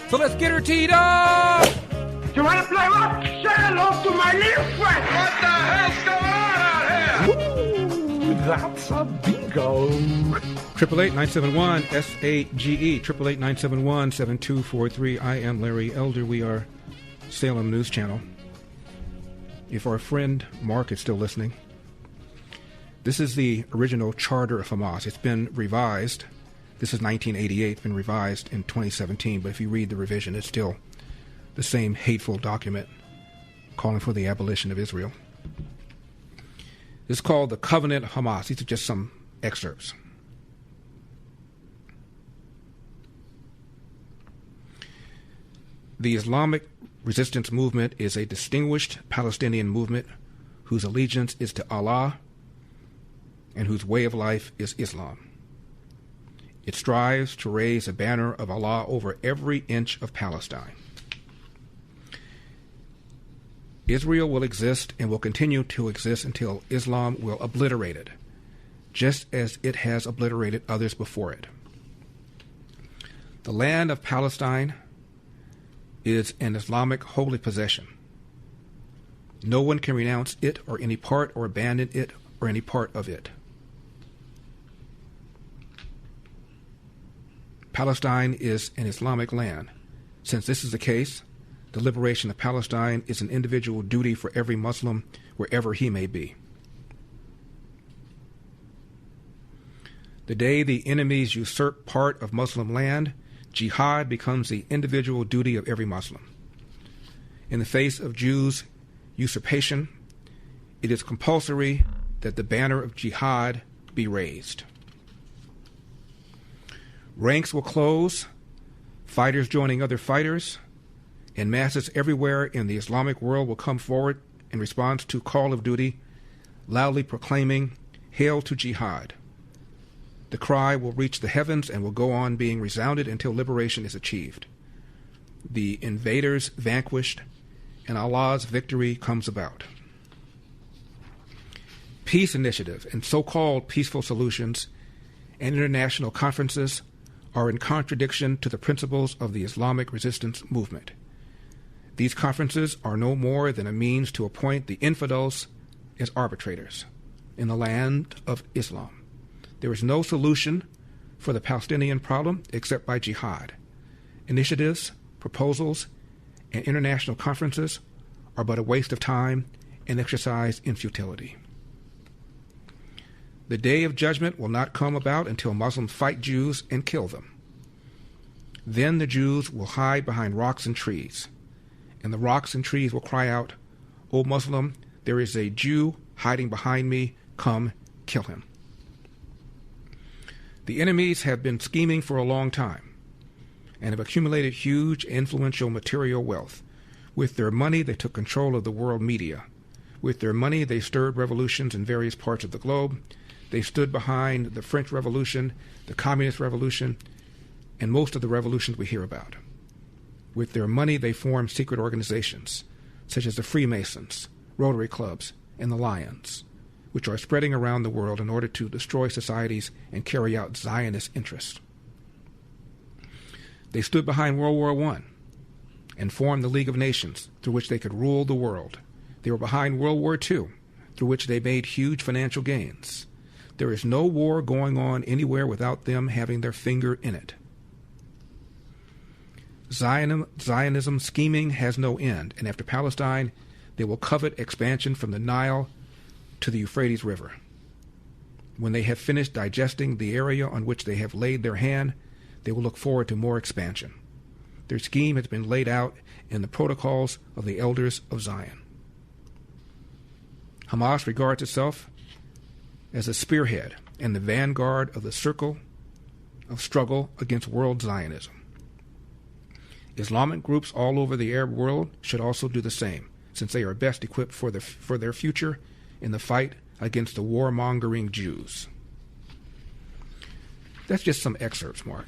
C: So let's get her teed up!
B: You want to play what? Say hello to my little friend! What the hell's going on out here?
C: Ooh, that's a bingo!
A: 888-971-SAGE. 888-971-7243. I am Larry Elder. We are Salem News Channel. If our friend Mark is still listening, this is the original charter of Hamas. It's been revised. This is 1988. It's been revised in 2017. But if you read the revision, it's still the same hateful document calling for the abolition of Israel. It's called the Covenant of Hamas. These are just some excerpts. The Islamic resistance movement is a distinguished Palestinian movement whose allegiance is to Allah and whose way of life is Islam. It strives to raise a banner of Allah over every inch of Palestine. Israel will exist and will continue to exist until Islam will obliterate it, just as it has obliterated others before it. The land of Palestine is an Islamic holy possession. No one can renounce it or any part or abandon it or any part of it. Palestine is an Islamic land. Since this is the case, the liberation of Palestine is an individual duty for every Muslim wherever he may be. The day the enemies usurp part of Muslim land, jihad becomes the individual duty of every Muslim. In the face of Jews' usurpation, it is compulsory that the banner of jihad be raised. Ranks will close, fighters joining other fighters, and masses everywhere in the Islamic world will come forward in response to call of duty, loudly proclaiming, "Hail to jihad." The cry will reach the heavens and will go on being resounded until liberation is achieved. The invaders vanquished, and Allah's victory comes about. Peace initiatives and so-called peaceful solutions and international conferences are in contradiction to the principles of the Islamic resistance movement. These conferences are no more than a means to appoint the infidels as arbitrators in the land of Islam. There is no solution for the Palestinian problem except by jihad. Initiatives, proposals, and international conferences are but a waste of time and exercise in futility. The day of judgment will not come about until Muslims fight Jews and kill them. Then the Jews will hide behind rocks and trees, and the rocks and trees will cry out, "O Muslim, there is a Jew hiding behind me, come, kill him." The enemies have been scheming for a long time and have accumulated huge influential material wealth. With their money, they took control of the world media. With their money, they stirred revolutions in various parts of the globe. They stood behind the French Revolution, the Communist Revolution, and most of the revolutions we hear about. With their money, they formed secret organizations, such as the Freemasons, Rotary Clubs, and the Lions, which are spreading around the world in order to destroy societies and carry out Zionist interests. They stood behind World War I and formed the League of Nations, through which they could rule the world. They were behind World War II, through which they made huge financial gains. There is no war going on anywhere without them having their finger in it. Zionism scheming has no end, and after Palestine, they will covet expansion from the Nile to the Euphrates River. When they have finished digesting the area on which they have laid their hand, they will look forward to more expansion. Their scheme has been laid out in the protocols of the elders of Zion. Hamas regards itself as a spearhead and the vanguard of the circle of struggle against world Zionism. Islamic groups all over the Arab world should also do the same, since they are best equipped for their future in the fight against the warmongering Jews. That's just some excerpts, Mark.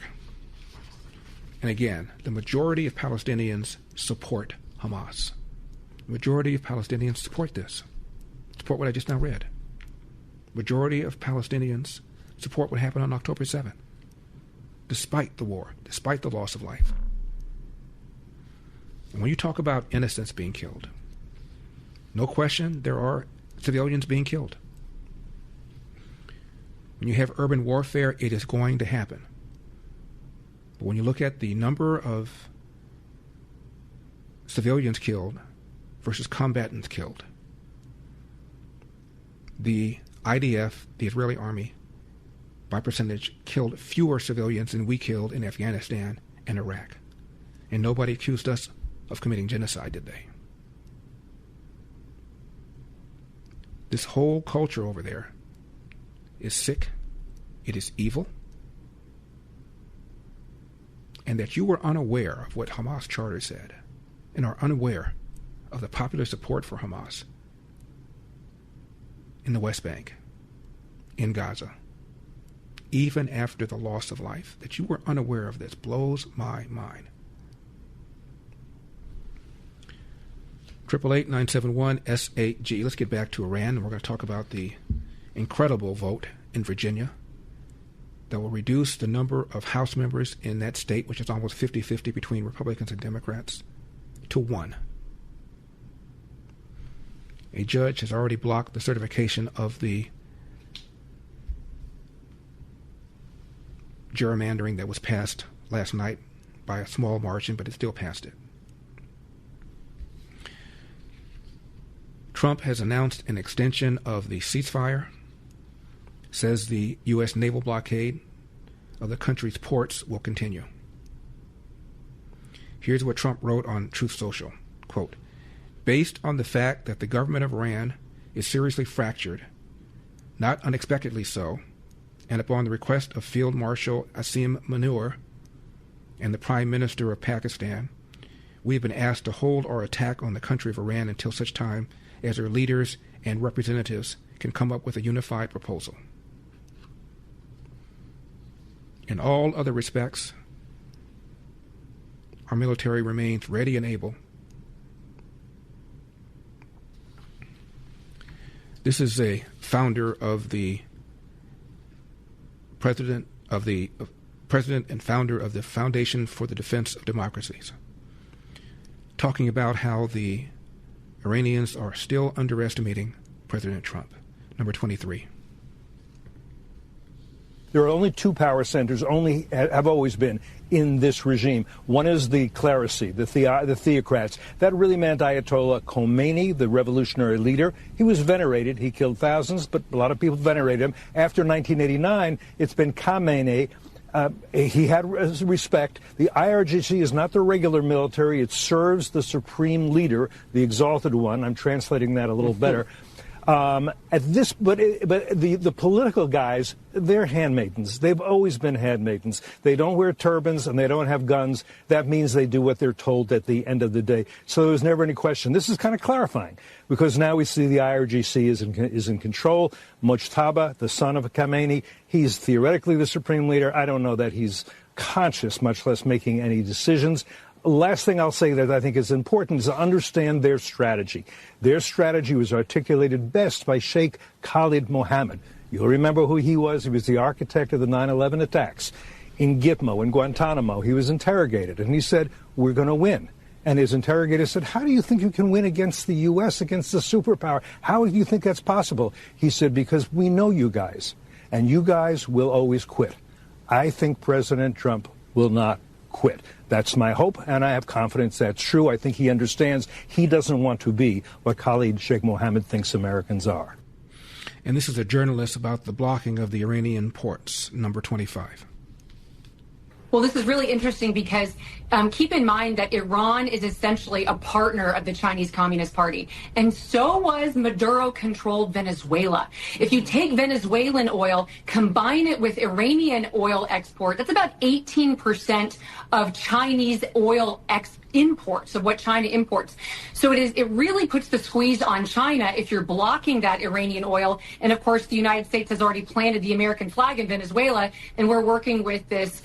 A: And again, the majority of Palestinians support Hamas. The majority of Palestinians support this. Support what I just now read. Majority of Palestinians support what happened on October 7th, despite the war, despite the loss of life. And when you talk about innocents being killed, no question there are civilians being killed. When you have urban warfare, it is going to happen. But when you look at the number of civilians killed versus combatants killed, the IDF, the Israeli army, by percentage, killed fewer civilians than we killed in Afghanistan and Iraq. And nobody accused us of committing genocide, did they? This whole culture over there is sick, it is evil, and that you were unaware of what Hamas charter said and are unaware of the popular support for Hamas in the West Bank, in Gaza, even after the loss of life, that you were unaware of this blows my mind. 888-971-SAG. Let's get back to Iran, and we're going to talk about the incredible vote in Virginia that will reduce the number of House members in that state, which is almost 50-50 between Republicans and Democrats, to 1. A judge has already blocked the certification of the gerrymandering that was passed last night by a small margin, but it still passed it. Trump has announced an extension of the ceasefire, says the U.S. naval blockade of the country's ports will continue. Here's what Trump wrote on Truth Social, quote, "Based on the fact that the government of Iran is seriously fractured, not unexpectedly so, and upon the request of Field Marshal Asim Munir and the Prime Minister of Pakistan, we have been asked to hold our attack on the country of Iran until such time as their leaders and representatives can come up with a unified proposal. In all other respects, our military remains ready and able." This is a founder of the president and founder of the Foundation for the Defense of Democracies, talking about how the Iranians are still underestimating President Trump. Number 23.
M: There are only two power centers, have always been in this regime. One is the clerisy, the theocrats. That really meant Ayatollah Khomeini, the revolutionary leader. He was venerated. He killed thousands, but a lot of people venerated him. After 1989, it's been Khamenei. He had respect. The IRGC is not the regular military. It serves the supreme leader, the exalted one. I'm translating that a little better. But the political guys, they're handmaidens. They've always been handmaidens. They don't wear turbans and they don't have guns. That means they do what they're told at the end of the day. So there was never any question. This is kind of clarifying because now we see the IRGC is in control. Mojtaba, the son of Khamenei, he's theoretically the supreme leader. I don't know that he's conscious, much less making any decisions. Last thing I'll say that I think is important is to understand their strategy. Their strategy was articulated best by Sheikh Khalid Mohammed. You'll remember who he was. He was the architect of the 9/11 attacks. In Gitmo, in Guantanamo, he was interrogated, and he said, "We're going to win." And his interrogator said, "How do you think you can win against the U.S., against the superpower? How do you think that's possible?" He said, "Because we know you guys, and you guys will always quit." I think President Trump will not quit. That's my hope, and I have confidence that's true. I think he understands he doesn't want to be what Khalid Sheikh Mohammed thinks Americans are.
A: And this is a journalist about the blocking of the Iranian ports, number 25.
N: Well, this is really interesting because keep in mind that Iran is essentially a partner of the Chinese Communist Party. And so was Maduro-controlled Venezuela. If you take Venezuelan oil, combine it with Iranian oil export, that's about 18% of Chinese oil imports, of what China imports. So it really puts the squeeze on China if you're blocking that Iranian oil. And of course, the United States has already planted the American flag in Venezuela, and we're working with this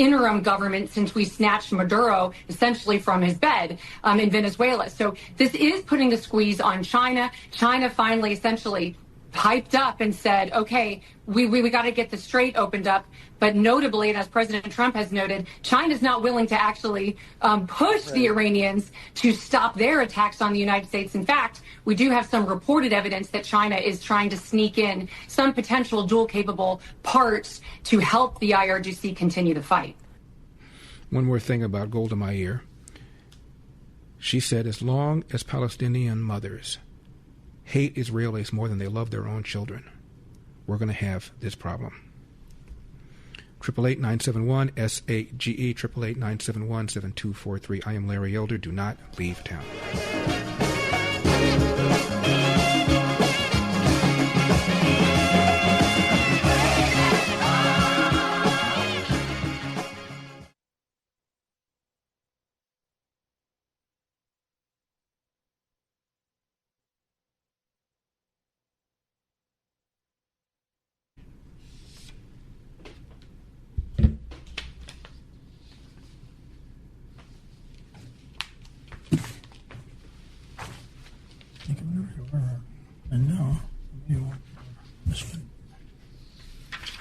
N: interim government since we snatched Maduro essentially from his bed in Venezuela. So this is putting a squeeze on China. China finally essentially piped up and said, okay, we got to get the strait opened up. But notably, and as President Trump has noted, China's not willing to actually push the Iranians to stop their attacks on the United States. In fact, we do have some reported evidence that China is trying to sneak in some potential dual-capable parts to help the IRGC continue the fight.
A: One more thing about Golda Meir. She said, as long as Palestinian mothers hate Israelis more than they love their own children, we're going to have this problem. 888-971-SAGE, 888-971-7243. I am Larry Elder. Do not leave town.
O: I know you won't.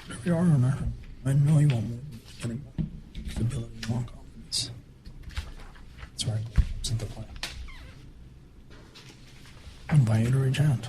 O: Whatever you are or not, I know you won't move. Getting more stability, more confidence. That's where it comes into play. I invite you to reach out.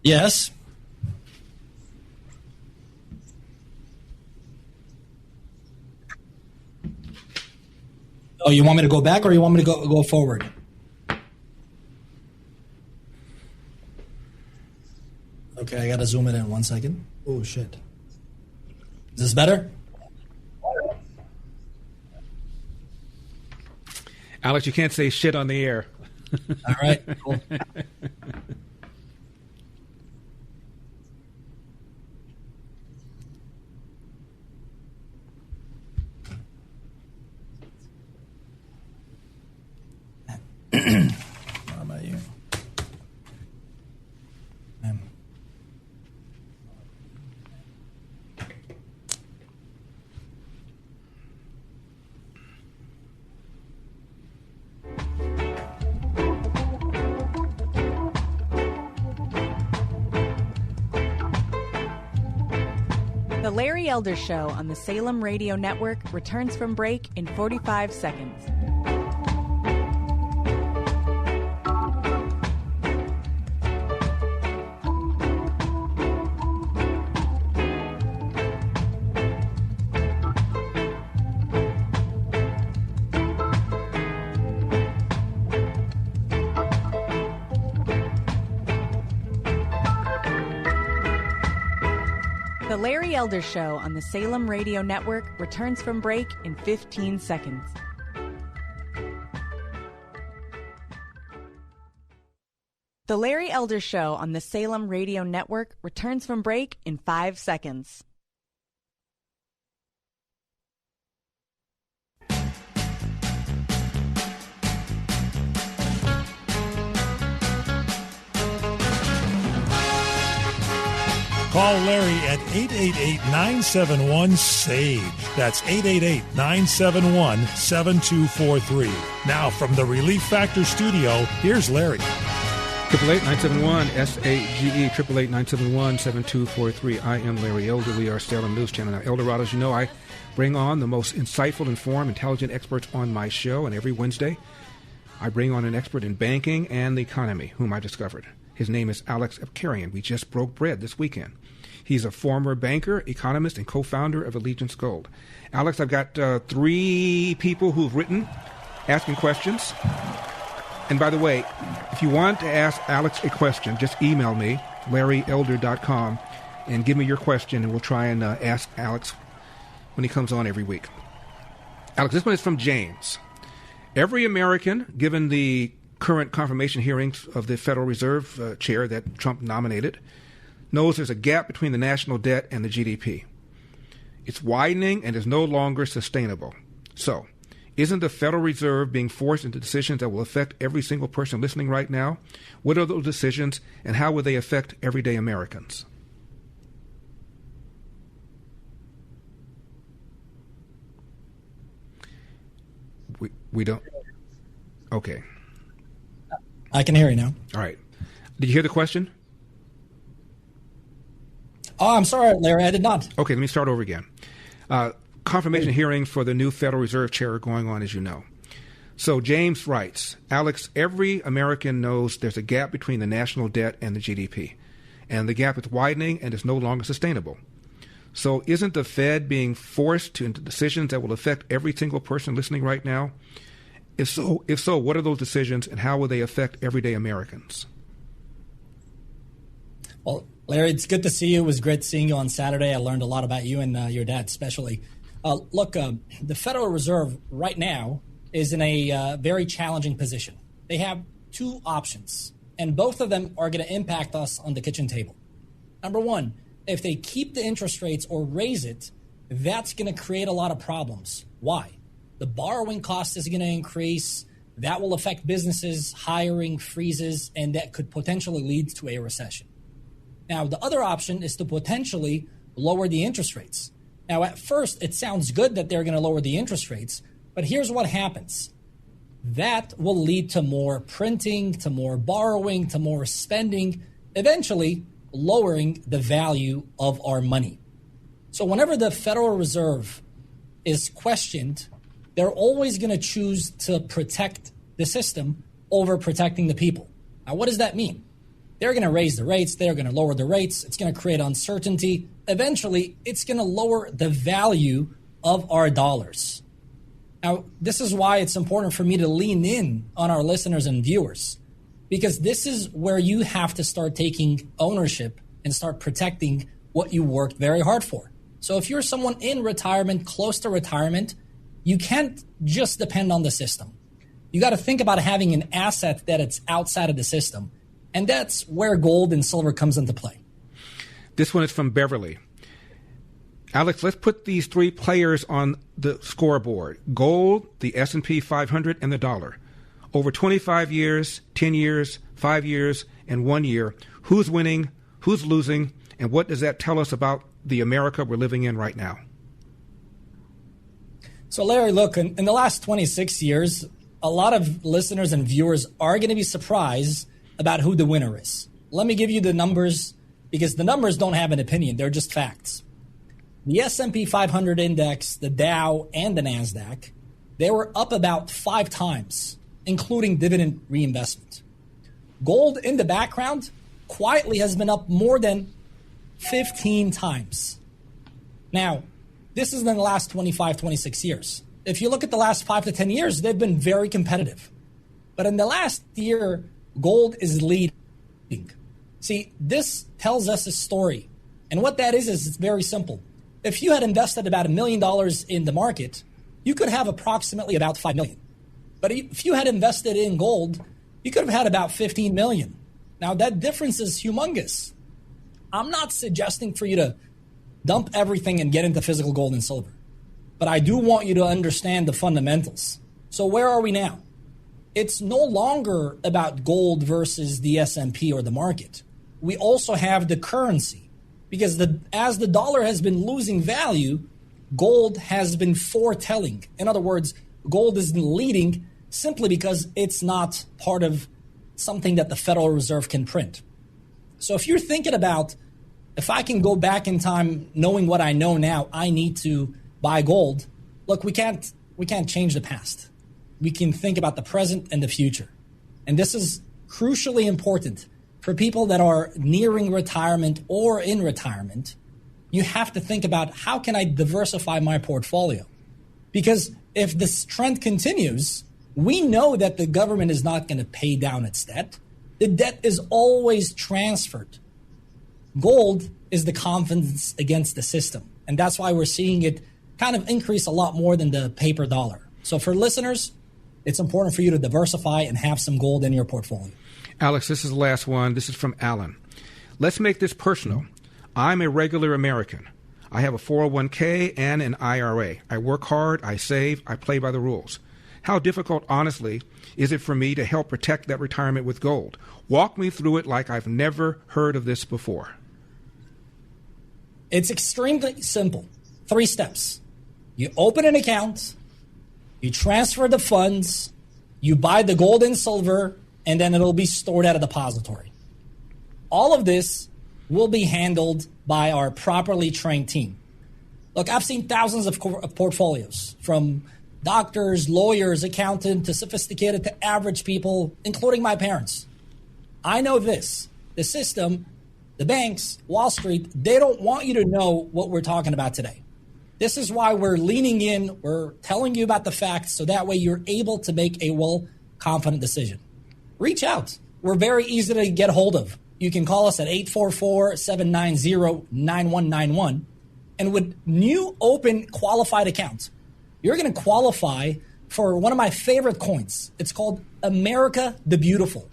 O: Yes. Oh, you want me to go back or you want me to go forward? Okay, I gotta zoom it in 1 second. Oh, shit. Is this better?
A: Alex, you can't say shit on the air.
O: All right, cool. How about you?
P: The Larry Elder Show on the Salem Radio Network returns from break in 45 seconds. The Larry Elder Show on the Salem Radio Network returns from break in 15 seconds. The Larry Elder Show on the Salem Radio Network returns from break in 5 seconds.
Q: Call Larry at 888-971-SAGE. That's 888-971-7243. Now from the Relief Factor studio, here's Larry.
A: 888-971-SAGE, 888-971-7243. I am Larry Elder. We are Salem News Channel. Now, Eldorado, as you know, I bring on the most insightful, informed, intelligent experts on my show, and every Wednesday I bring on an expert in banking and the economy, whom I discovered. His name is Alex Abkarian. We just broke bread this weekend. He's a former banker, economist, and co-founder of Allegiance Gold. Alex, I've got 3 people who've written asking questions. And by the way, if you want to ask Alex a question, just email me, larryelder.com, and give me your question, and we'll try and ask Alex when he comes on every week. Alex, this one is from James. Every American, given the current confirmation hearings of the Federal Reserve chair that Trump nominated, knows there's a gap between the national debt and the GDP. It's widening and is no longer sustainable. So, isn't the Federal Reserve being forced into decisions that will affect every single person listening right now? What are those decisions, and how will they affect everyday Americans? We don't... Okay.
O: I can hear you now.
A: All right. Did you hear the question?
O: Oh, I'm sorry, Larry. I did not.
A: Okay, let me start over again. Confirmation hearings for the new Federal Reserve chair are going on, as you know. So James writes, Alex, every American knows there's a gap between the national debt and the GDP, and the gap is widening and is no longer sustainable. So isn't the Fed being forced into decisions that will affect every single person listening right now? If so, what are those decisions, and how will they affect everyday Americans?
O: Well, Larry, it's good to see you. It was great seeing you on Saturday. I learned a lot about you and your dad especially. Look, the Federal Reserve right now is in a very challenging position. They have 2 options, and both of them are going to impact us on the kitchen table. Number one, if they keep the interest rates or raise it, that's going to create a lot of problems. Why? The borrowing cost is going to increase. That will affect businesses, hiring freezes, and that could potentially lead to a recession. Now, the other option is to potentially lower the interest rates. Now, at first, it sounds good that they're going to lower the interest rates, but here's what happens. That will lead to more printing, to more borrowing, to more spending, eventually lowering the value of our money. So whenever the Federal Reserve is questioned, they're always going to choose to protect the system over protecting the people. Now, what does that mean? They're going to raise the rates. They're going to lower the rates. It's going to create uncertainty. Eventually, it's going to lower the value of our dollars. Now, this is why it's important for me to lean in on our listeners and viewers, because this is where you have to start taking ownership and start protecting what you worked very hard for. So if you're someone in retirement, close to retirement, you can't just depend on the system. You got to think about having an asset that it's outside of the system. And that's where gold and silver comes into play.
A: This one is from Beverly. Alex, let's put these 3 players on the scoreboard. Gold, the S&P 500, and the dollar. Over 25 years, 10 years, 5 years, and 1 year, who's winning, who's losing, and what does that tell us about the America we're living in right now?
O: So, Larry, look, in the last 26 years, a lot of listeners and viewers are going to be surprised about who the winner is. Let me give you the numbers, because the numbers don't have an opinion. They're just facts. The S&P 500 index, the Dow, and the NASDAQ, they were up about 5 times, including dividend reinvestment. Gold in the background quietly has been up more than 15 times. Now, this is in the last 25, 26 years. If you look at the last 5 to 10 years, they've been very competitive. But in the last year, gold is leading. See, this tells us a story. And what that is it's very simple. If you had invested about $1 million in the market, you could have approximately about $5 million. But if you had invested in gold, you could have had about $15 million. Now, that difference is humongous. I'm not suggesting for you to dump everything and get into physical gold and silver. But I do want you to understand the fundamentals. So where are we now? It's no longer about gold versus the S&P or the market. We also have the currency. because as the dollar has been losing value, gold has been foretelling. In other words, gold is leading simply because it's not part of something that the Federal Reserve can print. So if you're thinking about, if I can go back in time knowing what I know now, I need to buy gold. Look, we can't change the past. We can think about the present and the future. And this is crucially important for people that are nearing retirement or in retirement. You have to think about, how can I diversify my portfolio? Because if this trend continues, we know that the government is not going to pay down its debt. The debt is always transferred. Gold is the confidence against the system. And that's why we're seeing it kind of increase a lot more than the paper dollar. So for listeners, it's important for you to diversify and have some gold in your portfolio.
A: Alex, this is the last one. This is from Alan. Let's make this personal. I'm a regular American. I have a 401k and an IRA. I work hard, I save, I play by the rules. How difficult, honestly, is it for me to help protect that retirement with gold? Walk me through it like I've never heard of this before.
O: It's extremely simple. 3 steps. You open an account, you transfer the funds, you buy the gold and silver, and then it'll be stored at a depository. All of this will be handled by our properly trained team. Look, I've seen thousands of portfolios, from doctors, lawyers, accountants, to sophisticated to average people, including my parents. I know this. The system, the banks, Wall Street, they don't want you to know what we're talking about today. This is why we're leaning in. We're telling you about the facts so that way you're able to make a confident decision. Reach out. We're very easy to get a hold of. You can call us at 844-790-9191. And with new open qualified accounts, you're going to qualify for one of my favorite coins. It's called America the Beautiful.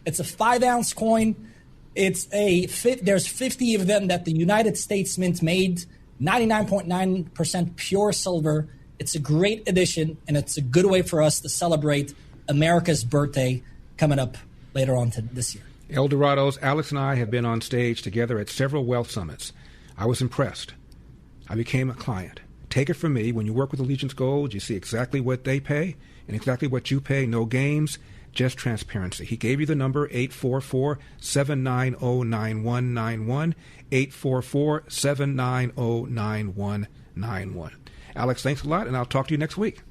O: It's a 5-ounce coin. There's 50 of them that the United States Mint made, 99.9% pure silver. It's a great addition, and it's a good way for us to celebrate America's birthday coming up later on this year.
A: El Dorados, Alex and I have been on stage together at several wealth summits. I was impressed. I became a client. Take it from me, when you work with Allegiance Gold, you see exactly what they pay and exactly what you pay. No games, just transparency. He gave you the number, 844-790-9191, 844-790-9191. Alex, thanks a lot, and I'll talk to you next week.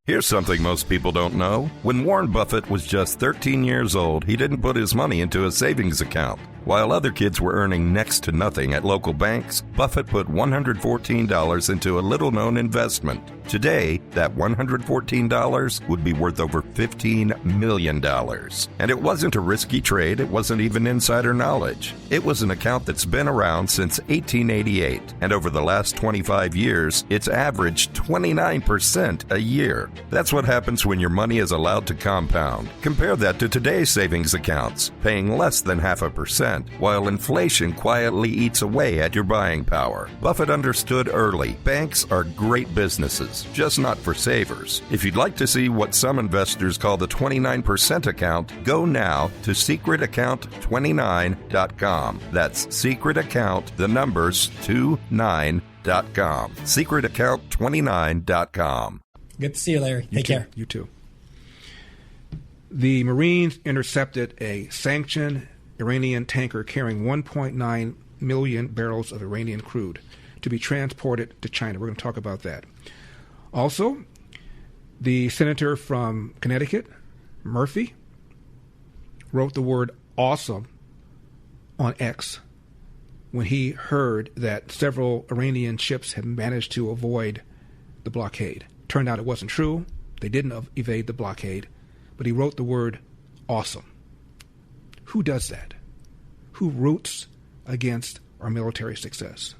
K: Here's something most people don't know. When Warren Buffett was just 13 years old, he didn't put his money into a savings account. While other kids were earning next to nothing at local banks, Buffett put $114 into a little-known investment. Today, that $114 would be worth over $15 million. And it wasn't a risky trade. It wasn't even insider knowledge. It was an account that's been around since 1888. And over the last 25 years, it's averaged 29% a year. That's what happens when your money is allowed to compound. Compare that to today's savings accounts, paying less than 0.5%. While inflation quietly eats away at your buying power. Buffett understood early, banks are great businesses, just not for savers. If you'd like to see what some investors call the 29% account, go now to secretaccount29.com. That's secretaccount, the numbers 29.com. Secretaccount29.com.
O: Good to see you, Larry. Take care.
A: You too. The Marines intercepted a sanctioned Iranian tanker carrying 1.9 million barrels of Iranian crude to be transported to China. We're going to talk about that. Also, the senator from Connecticut, Murphy, wrote the word awesome on X when he heard that several Iranian ships had managed to avoid the blockade. Turned out it wasn't true. They didn't evade the blockade, but he wrote the word awesome. Who does that? Who roots against our military success?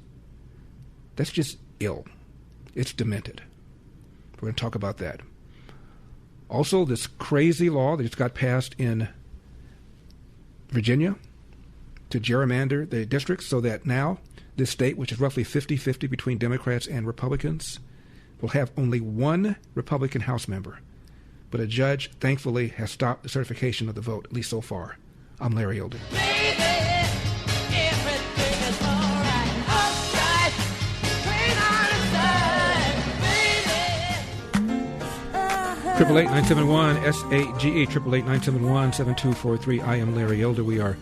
A: That's just ill. It's demented. We're going to talk about that. Also, this crazy law that just got passed in Virginia to gerrymander the districts so that now this state, which is roughly 50-50 between Democrats and Republicans, will have only one Republican House member. But a judge, thankfully, has stopped the certification of the vote, at least so far. I'm Larry Elder.
B: Baby, every day.
A: 888-971-SAGE, 888-971-7243. I am Larry Elder. We are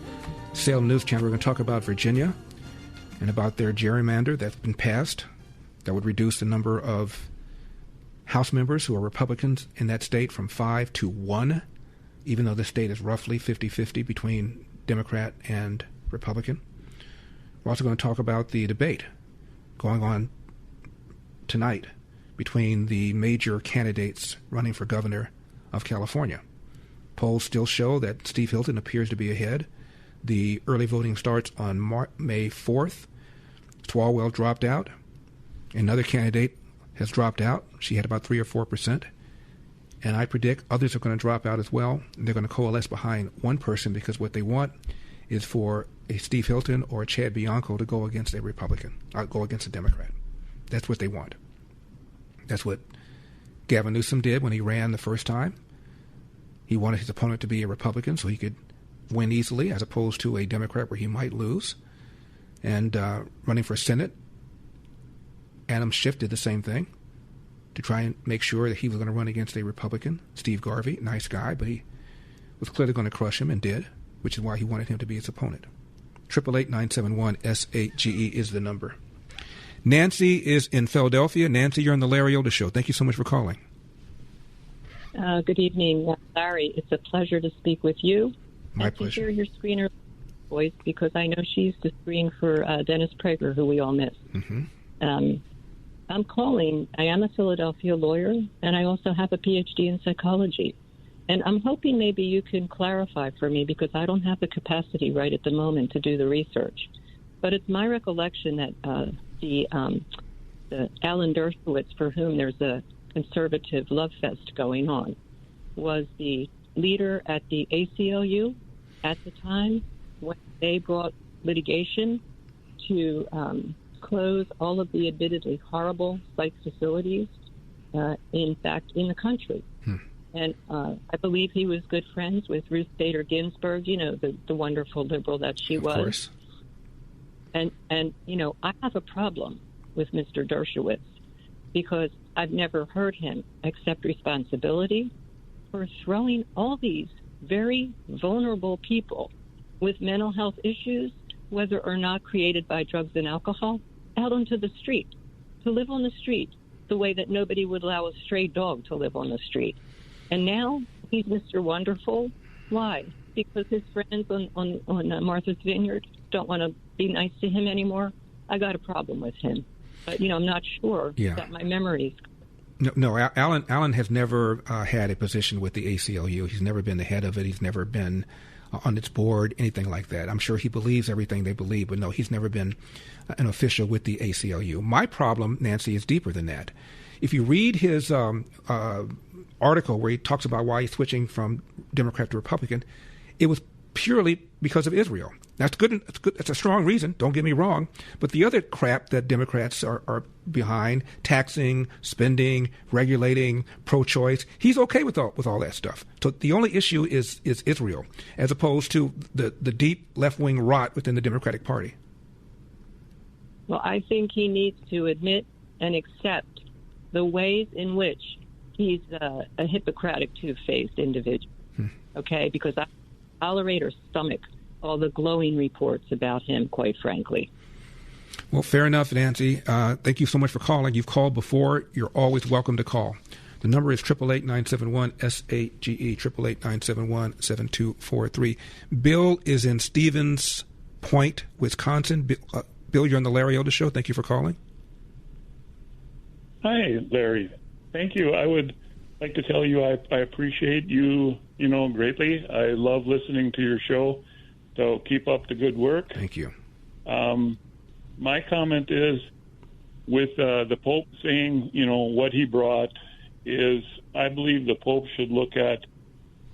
A: Salem News Channel. We're going to talk about Virginia and about their gerrymander that's been passed that would reduce the number of House members who are Republicans in that state from 5 to 1, even though the state is roughly 50-50 between Democrat and Republican. We're also going to talk about the debate going on tonight between the major candidates running for governor of California. Polls still show that Steve Hilton appears to be ahead. The early voting starts on May 4th. Sowell dropped out. Another candidate has dropped out. She had about 3 or 4%. And I predict others are going to drop out as well. They're going to coalesce behind one person because what they want is for a Steve Hilton or a Chad Bianco to go against a Republican, go against a Democrat. That's what they want. That's what Gavin Newsom did when he ran the first time. He wanted his opponent to be a Republican so he could win easily, as opposed to a Democrat where he might lose. And running for Senate, Adam Schiff did the same thing to try and make sure that he was going to run against a Republican. Steve Garvey, nice guy, but he was clearly going to crush him and did, which is why he wanted him to be his opponent. 888-971-SAGE is the number. Nancy is in Philadelphia. Nancy, you're on the Larry Elder Show. Thank you so much for calling.
R: Good evening, Larry. It's a pleasure to speak with you.
A: My pleasure.
R: To hear your screener voice, because I know she used to screen for Dennis Prager, who we all miss.
A: Mm-hmm.
R: I'm calling. I am a Philadelphia lawyer, and I also have a PhD in psychology. And I'm hoping maybe you can clarify for me, because I don't have the capacity right at the moment to do the research. But it's my recollection that the Alan Dershowitz, for whom there's a conservative love fest going on, was the leader at the ACLU at the time when they brought litigation to close all of the admittedly horrible psych facilities, in fact, in the country. And I believe he was good friends with Ruth Bader Ginsburg, you know, the wonderful liberal that she was.
A: Of course.
R: And you know, I have a problem with Mr. Dershowitz because I've never heard him accept responsibility for throwing all these very vulnerable people with mental health issues, whether or not created by drugs and alcohol, out onto the street, to live on the street the way that nobody would allow a stray dog to live on the street. And now he's Mr. Wonderful. Why? Because his friends on Martha's Vineyard don't want to be nice to him anymore. I got a problem with him. But, you know, I'm not sure that my memories.
A: No, Alan has never had a position with the ACLU. He's never been the head of it. He's never been on its board, anything like that. I'm sure he believes everything they believe, but no, he's never been an official with the ACLU. My problem, Nancy, is deeper than that. If you read his article where he talks about why he's switching from Democrat to Republican, it was purely because of Israel. That's good. That's a strong reason. Don't get me wrong. But the other crap that Democrats are behind, taxing, spending, regulating, pro-choice, he's okay with all that stuff. So the only issue is Israel, as opposed to the deep left-wing rot within the Democratic Party.
R: Well, I think he needs to admit and accept the ways in which he's a Hippocratic, two-faced individual. Okay, because I tolerate or stomach all the glowing reports about him, quite frankly.
A: Well, fair enough, Nancy. Thank you so much for calling. You've called before. You're always welcome to call. The number is 888-971-SAGE, 888-971-7243. Bill is in Stevens Point, Wisconsin. Bill, you're on the Larry Elder Show. Thank you for calling.
S: Hi, Larry. Thank you. I would like to tell you I appreciate you, greatly. I love listening to your show. So keep up the good work.
A: Thank you.
S: My comment is, with the Pope saying, what he brought is, I believe the Pope should look at,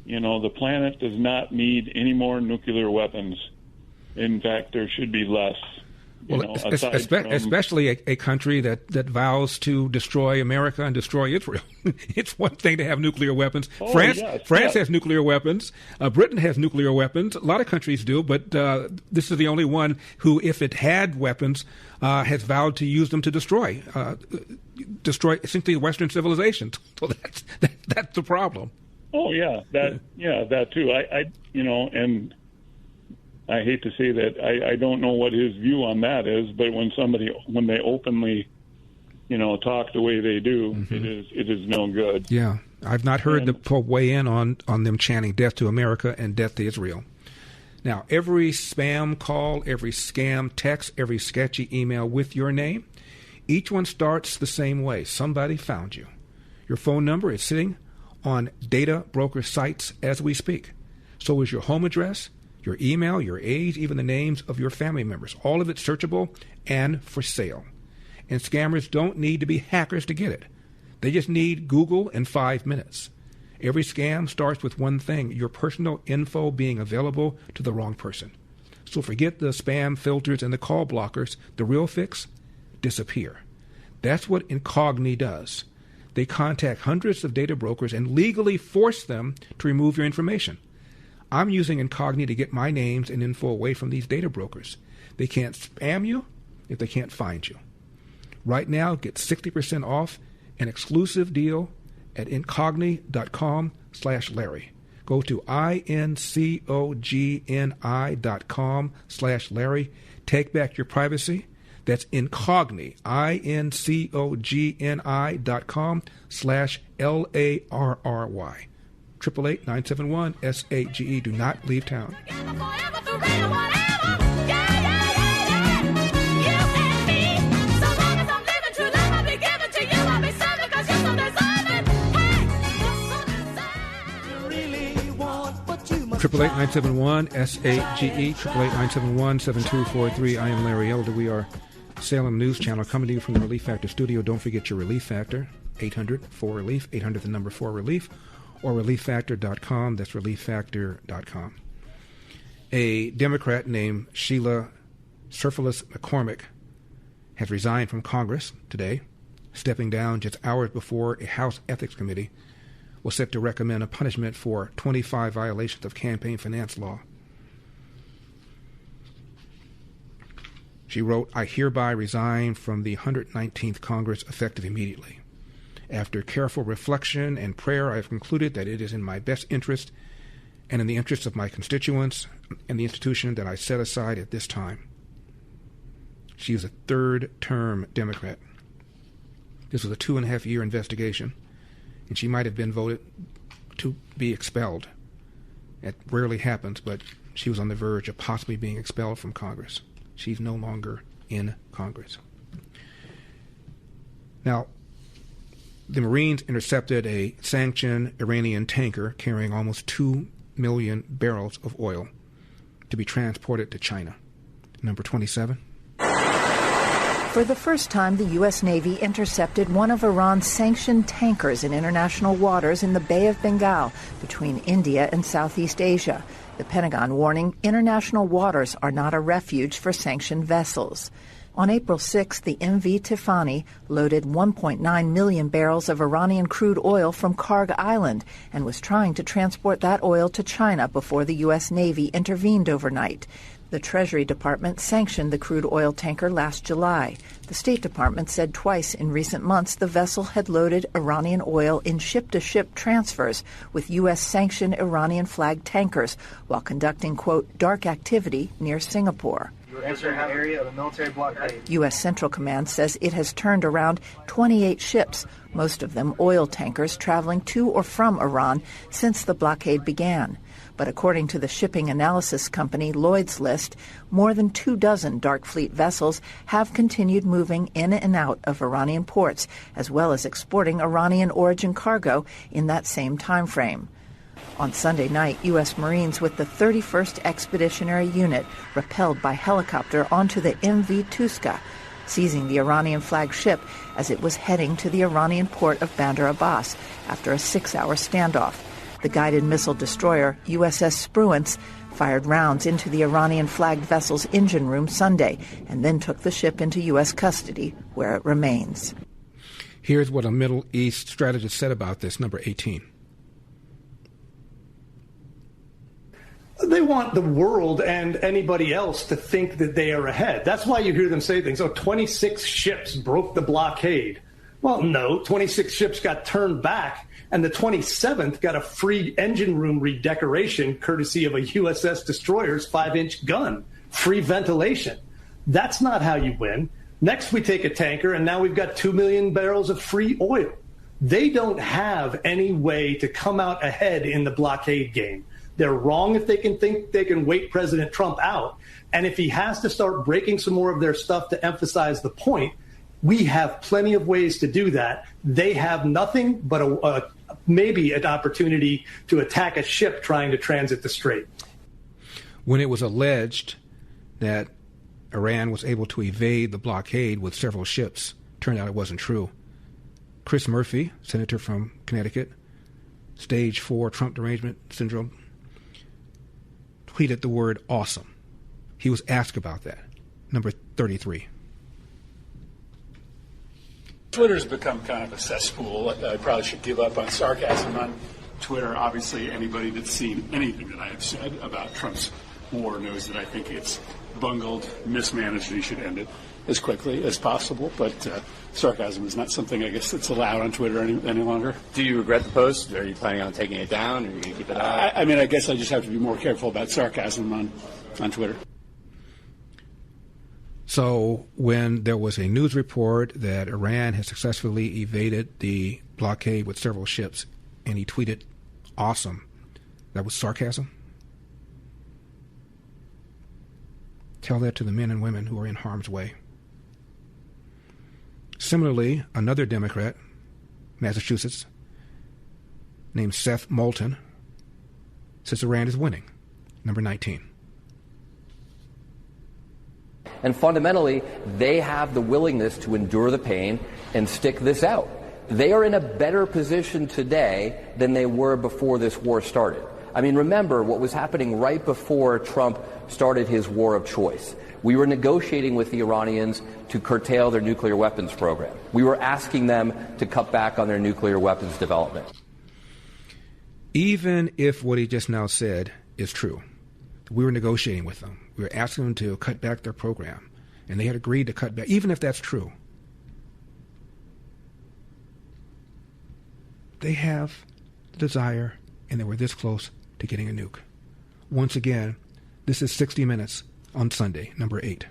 S: the planet does not need any more nuclear weapons. In fact, there should be less.
A: Well, especially a country that vows to destroy America and destroy Israel. It's one thing to have nuclear weapons. France has nuclear weapons. Britain has nuclear weapons. A lot of countries do, but this is the only one who, if it had weapons, has vowed to use them to destroy essentially Western civilization. So That's the problem.
S: Oh yeah, that too. I and I hate to say that I don't know what his view on that is, but when they openly, talk the way they do, it is no good.
A: Yeah, I've not heard the Pope weigh in on them chanting death to America and death to Israel. Now, every spam call, every scam text, every sketchy email with your name, each one starts the same way. Somebody found you. Your phone number is sitting on data broker sites as we speak. So is your home address, your email, your age, even the names of your family members. All of it searchable and for sale. And scammers don't need to be hackers to get it. They just need Google in 5 minutes. Every scam starts with one thing: your personal info being available to the wrong person. So forget the spam filters and the call blockers. The real fix: disappear. That's what Incogni does. They contact hundreds of data brokers and legally force them to remove your information. I'm using Incogni to get my names and info away from these data brokers. They can't spam you if they can't find you. Right now, get 60% off an exclusive deal at incogni.com/Larry. Go to incogni.com/Larry. Take back your privacy. That's Incogni, incogni.com/LARRY. 888-971-SAGE. Do not leave town. Triple 888-971-SAGE, 888-971-7243. I am Larry Elder. We are Salem News Channel coming to you from the Relief Factor studio. Don't forget your Relief Factor, 800-4RELIEF, 800 the number 4RELIEF, or ReliefFactor.com. That's ReliefFactor.com. A Democrat named Sheila Surfalis McCormick has resigned from Congress today, stepping down just hours before a House Ethics Committee was set to recommend a punishment for 25 violations of campaign finance law. She wrote, "I hereby resign from the 119th Congress effective immediately. After careful reflection and prayer, I have concluded that it is in my best interest and in the interests of my constituents and the institution that I set aside at this time." She is a third-term Democrat. This was a 2.5-year investigation, and she might have been voted to be expelled. It rarely happens, but she was on the verge of possibly being expelled from Congress. She's no longer in Congress. Now, the Marines intercepted a sanctioned Iranian tanker carrying almost 2 million barrels of oil to be transported to China. Number 27.
T: For the first time, the U.S. Navy intercepted one of Iran's sanctioned tankers in international waters in the Bay of Bengal between India and Southeast Asia. The Pentagon warning international waters are not a refuge for sanctioned vessels. On April 6, the MV Tiffany loaded 1.9 million barrels of Iranian crude oil from Karg Island and was trying to transport that oil to China before the U.S. Navy intervened overnight. The Treasury Department sanctioned the crude oil tanker last July. The State Department said twice in recent months the vessel had loaded Iranian oil in ship-to-ship transfers with U.S.-sanctioned Iranian-flagged tankers while conducting, quote, dark activity near Singapore.
U: You're entering the area of a military blockade.
T: U.S. Central Command says it has turned around 28 ships, most of them oil tankers traveling to or from Iran since the blockade began. But according to the shipping analysis company Lloyd's List, more than 24 Dark Fleet vessels have continued moving in and out of Iranian ports, as well as exporting Iranian origin cargo in that same time frame. On Sunday night, U.S. Marines with the 31st Expeditionary Unit rappelled by helicopter onto the MV Tuska, seizing the Iranian-flagged ship as it was heading to the Iranian port of Bandar Abbas after a 6-hour standoff. The guided missile destroyer USS Spruance fired rounds into the Iranian-flagged vessel's engine room Sunday and then took the ship into U.S. custody, where it remains.
A: Here's what a Middle East strategist said about this, number 18.
V: They want the world and anybody else to think that they are ahead. That's why you hear them say things. 26 ships broke the blockade. Well, no, 26 ships got turned back And the 27th got a free engine room redecoration courtesy of a USS Destroyer's 5-inch gun. Free ventilation. That's not how you win. Next, we take a tanker, and now we've got 2 million barrels of free oil. They don't have any way to come out ahead in the blockade game. They're wrong if they can think they can wait President Trump out. And if he has to start breaking some more of their stuff to emphasize the point, we have plenty of ways to do that. They have nothing but maybe an opportunity to attack a ship trying to transit the strait.
A: When it was alleged that Iran was able to evade the blockade with several ships, turned out it wasn't true. Chris Murphy, senator from Connecticut, stage 4 Trump derangement syndrome, tweeted the word awesome. He was asked about that. Number 33.
D: Twitter's become kind of a cesspool. I probably should give up on sarcasm on Twitter. Obviously, anybody that's seen anything that I have said about Trump's war knows that I think it's bungled, mismanaged, and he should end it as quickly as possible. But sarcasm is not something, I guess, that's allowed on Twitter any longer.
E: Do you regret the post? Are you planning on taking it down, or are you going to keep it up?
D: I mean, I guess I just have to be more careful about sarcasm on Twitter.
A: So when there was a news report that Iran had successfully evaded the blockade with several ships, and he tweeted, awesome, that was sarcasm? Tell that to the men and women who are in harm's way. Similarly, another Democrat, Massachusetts, named Seth Moulton, says Iran is winning. Number 19.
W: And fundamentally, they have the willingness to endure the pain and stick this out. They are in a better position today than they were before this war started. I mean, remember what was happening right before Trump started his war of choice. We were negotiating with the Iranians to curtail their nuclear weapons program. We were asking them to cut back on their nuclear weapons development.
A: Even if what he just now said is true, we were negotiating with them. We were asking them to cut back their program, and they had agreed to cut back. Even if that's true, they have the desire, and they were this close to getting a nuke. Once again, this is 60 Minutes on Sunday, number 8.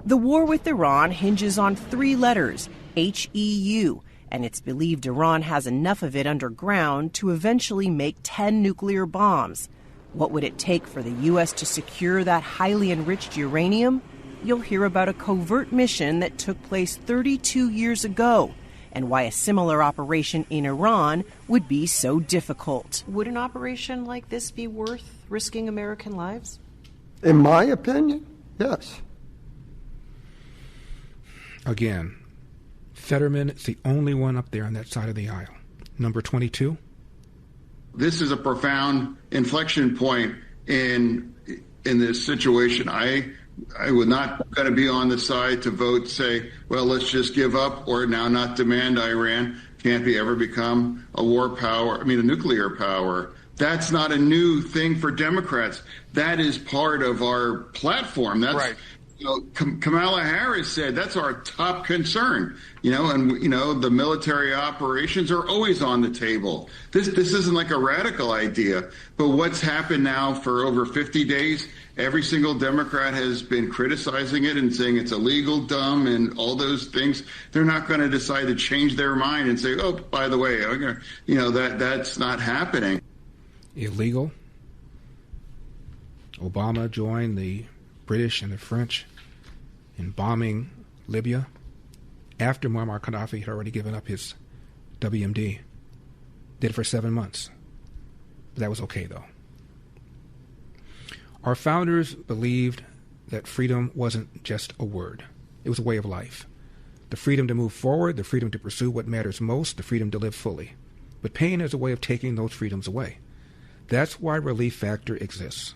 F: The war with Iran hinges on 3 letters, HEU, and it's believed Iran has enough of it underground to eventually make 10 nuclear bombs. What would it take for the U.S. to secure that highly enriched uranium? You'll hear about a covert mission that took place 32 years ago, and why a similar operation in Iran would be so difficult. Would an operation like this be worth risking American lives?
G: In my opinion, yes.
A: Again, Fetterman is the only one up there on that side of the aisle. Number 22.
L: This is a profound inflection point in this situation. I would not going to be on the side to vote, say, well, let's just give up or now not demand Iran can't ever become a war power, a nuclear power. That's not a new thing for Democrats. That is part of our platform. That's right. Kamala Harris said that's our top concern, and the military operations are always on the table. This isn't like a radical idea, but what's happened now for over 50 days, every single Democrat has been criticizing it and saying it's illegal, dumb, and all those things. They're not going to decide to change their mind and say, oh, by the way, that's not happening.
A: Illegal. Obama joined the British and the French in bombing Libya after Muammar Gaddafi had already given up his WMD. Did it for 7 months. But that was okay, though. Our founders believed that freedom wasn't just a word. It was a way of life. The freedom to move forward, the freedom to pursue what matters most, the freedom to live fully. But pain is a way of taking those freedoms away. That's why Relief Factor exists.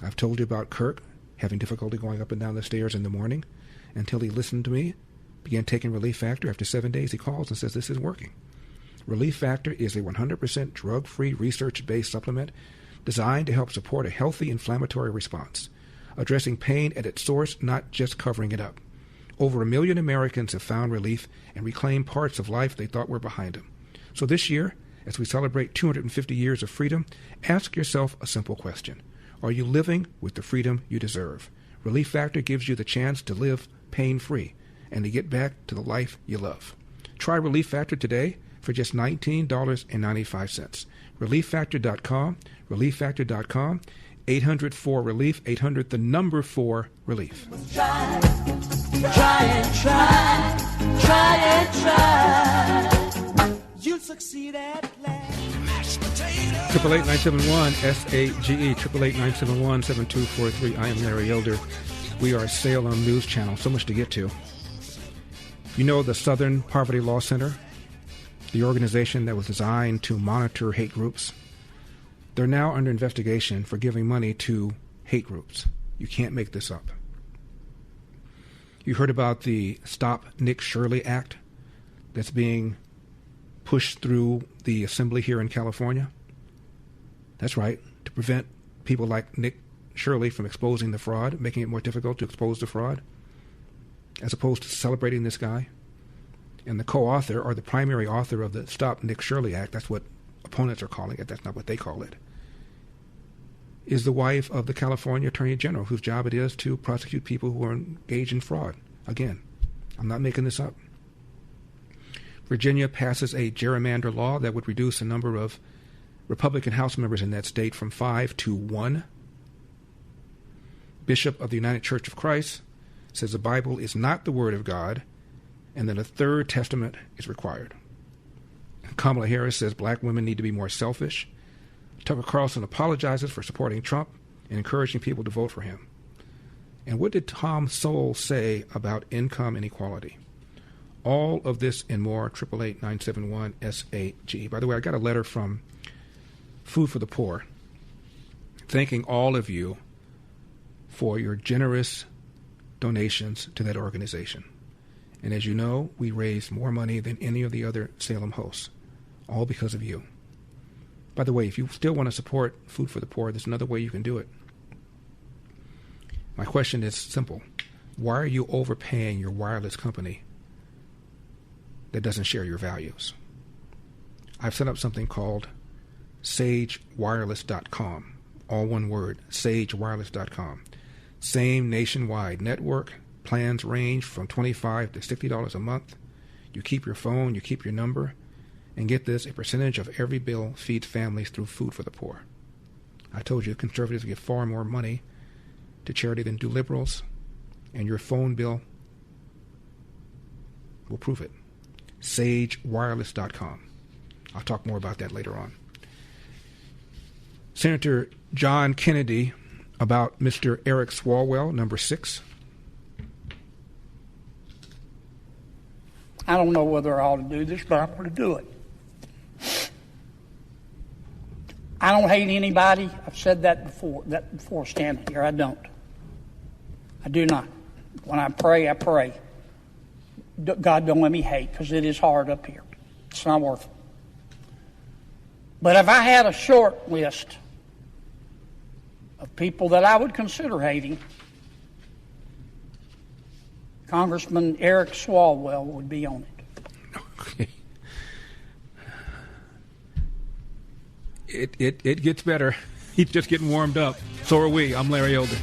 A: I've told you about Kirk having difficulty going up and down the stairs in the morning until he listened to me, began taking Relief Factor. After 7 days, he calls and says, this is working. Relief Factor is a 100% drug-free, research-based supplement designed to help support a healthy inflammatory response, addressing pain at its source, not just covering it up. Over 1 million Americans have found relief and reclaimed parts of life they thought were behind them. So this year, as we celebrate 250 years of freedom, ask yourself a simple question. Are you living with the freedom you deserve? Relief Factor gives you the chance to live pain-free and to get back to the life you love. Try Relief Factor today for just $19.95. ReliefFactor.com, ReliefFactor.com, 800-4-RELIEF, 800 the number 4 relief.
B: Try and try. You'll succeed at last.
A: 888-971-SAGE, 888-971-7243. I am Larry Elder. We are Salem News Channel. So much to get to. You know the Southern Poverty Law Center, the organization that was designed to monitor hate groups. They're now under investigation for giving money to hate groups. You can't make this up. You heard about the Stop Nick Shirley Act that's being pushed through the assembly here in California? That's right, to prevent people like Nick Shirley from exposing the fraud, making it more difficult to expose the fraud, as opposed to celebrating this guy. And the co-author, or the primary author of the Stop Nick Shirley Act, that's what opponents are calling it, that's not what they call it, is the wife of the California Attorney General, whose job it is to prosecute people who are engaged in fraud. Again, I'm not making this up. Virginia passes a gerrymander law that would reduce the number of Republican House members in that state from 5 to 1. Bishop of the United Church of Christ says the Bible is not the Word of God and that a third testament is required. Kamala Harris says black women need to be more selfish. Tucker Carlson apologizes for supporting Trump and encouraging people to vote for him. And what did Tom Sowell say about income inequality? All of this and more, 888-971-SAGE. By the way, I got a letter from Food for the Poor thanking all of you for your generous donations to that organization. And as you know, we raised more money than any of the other Salem hosts, all because of you. By the way, if you still want to support Food for the Poor, there's another way you can do it. My question is simple. Why are you overpaying your wireless company that doesn't share your values? I've set up something called sagewireless.com. All one word, sagewireless.com. Same nationwide network. Plans range from $25 to $60 a month. You keep your phone, you keep your number, and get this, a percentage of every bill feeds families through Food for the Poor. I told you conservatives give far more money to charity than do liberals, and your phone bill will prove it. sagewireless.com. I'll talk more about that later on. Senator John Kennedy about Mr. Eric Swalwell, number 6.
H: I don't know whether I ought to do this, but I'm going to do it. I don't hate anybody. I've said that before standing here. I don't. I do not. When I pray, I pray. God, don't let me hate, because it is hard up here. It's not worth it. But if I had a short list of people that I would consider hating, Congressman Eric Swalwell would be on it.
A: Okay. It gets better. He's just getting warmed up. So are we. I'm Larry Elder.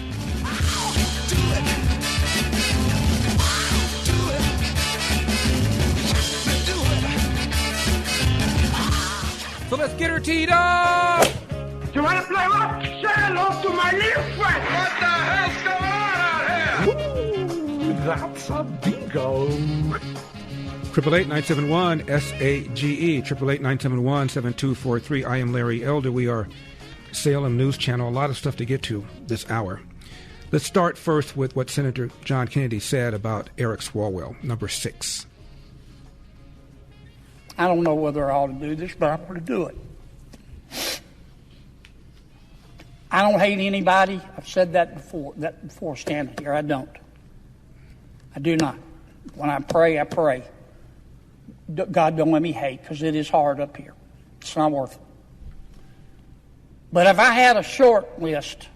C: So let's get her teed up!
B: You want to play what? Say hello to my little friend! What the hell's going on out here?
Q: Ooh, that's a bingo.
A: 888-971-SAGE, 888-971-7243. I am Larry Elder. We are Salem News Channel. A lot of stuff to get to this hour. Let's start first with what Senator John Kennedy said about Eric Swalwell, number 6.
H: I don't know whether I ought to do this, but I'm going to do it. I don't hate anybody. I've said that before standing here. I don't. I do not. When I pray, I pray. God, don't let me hate, because it is hard up here. It's not worth it. But if I had a short list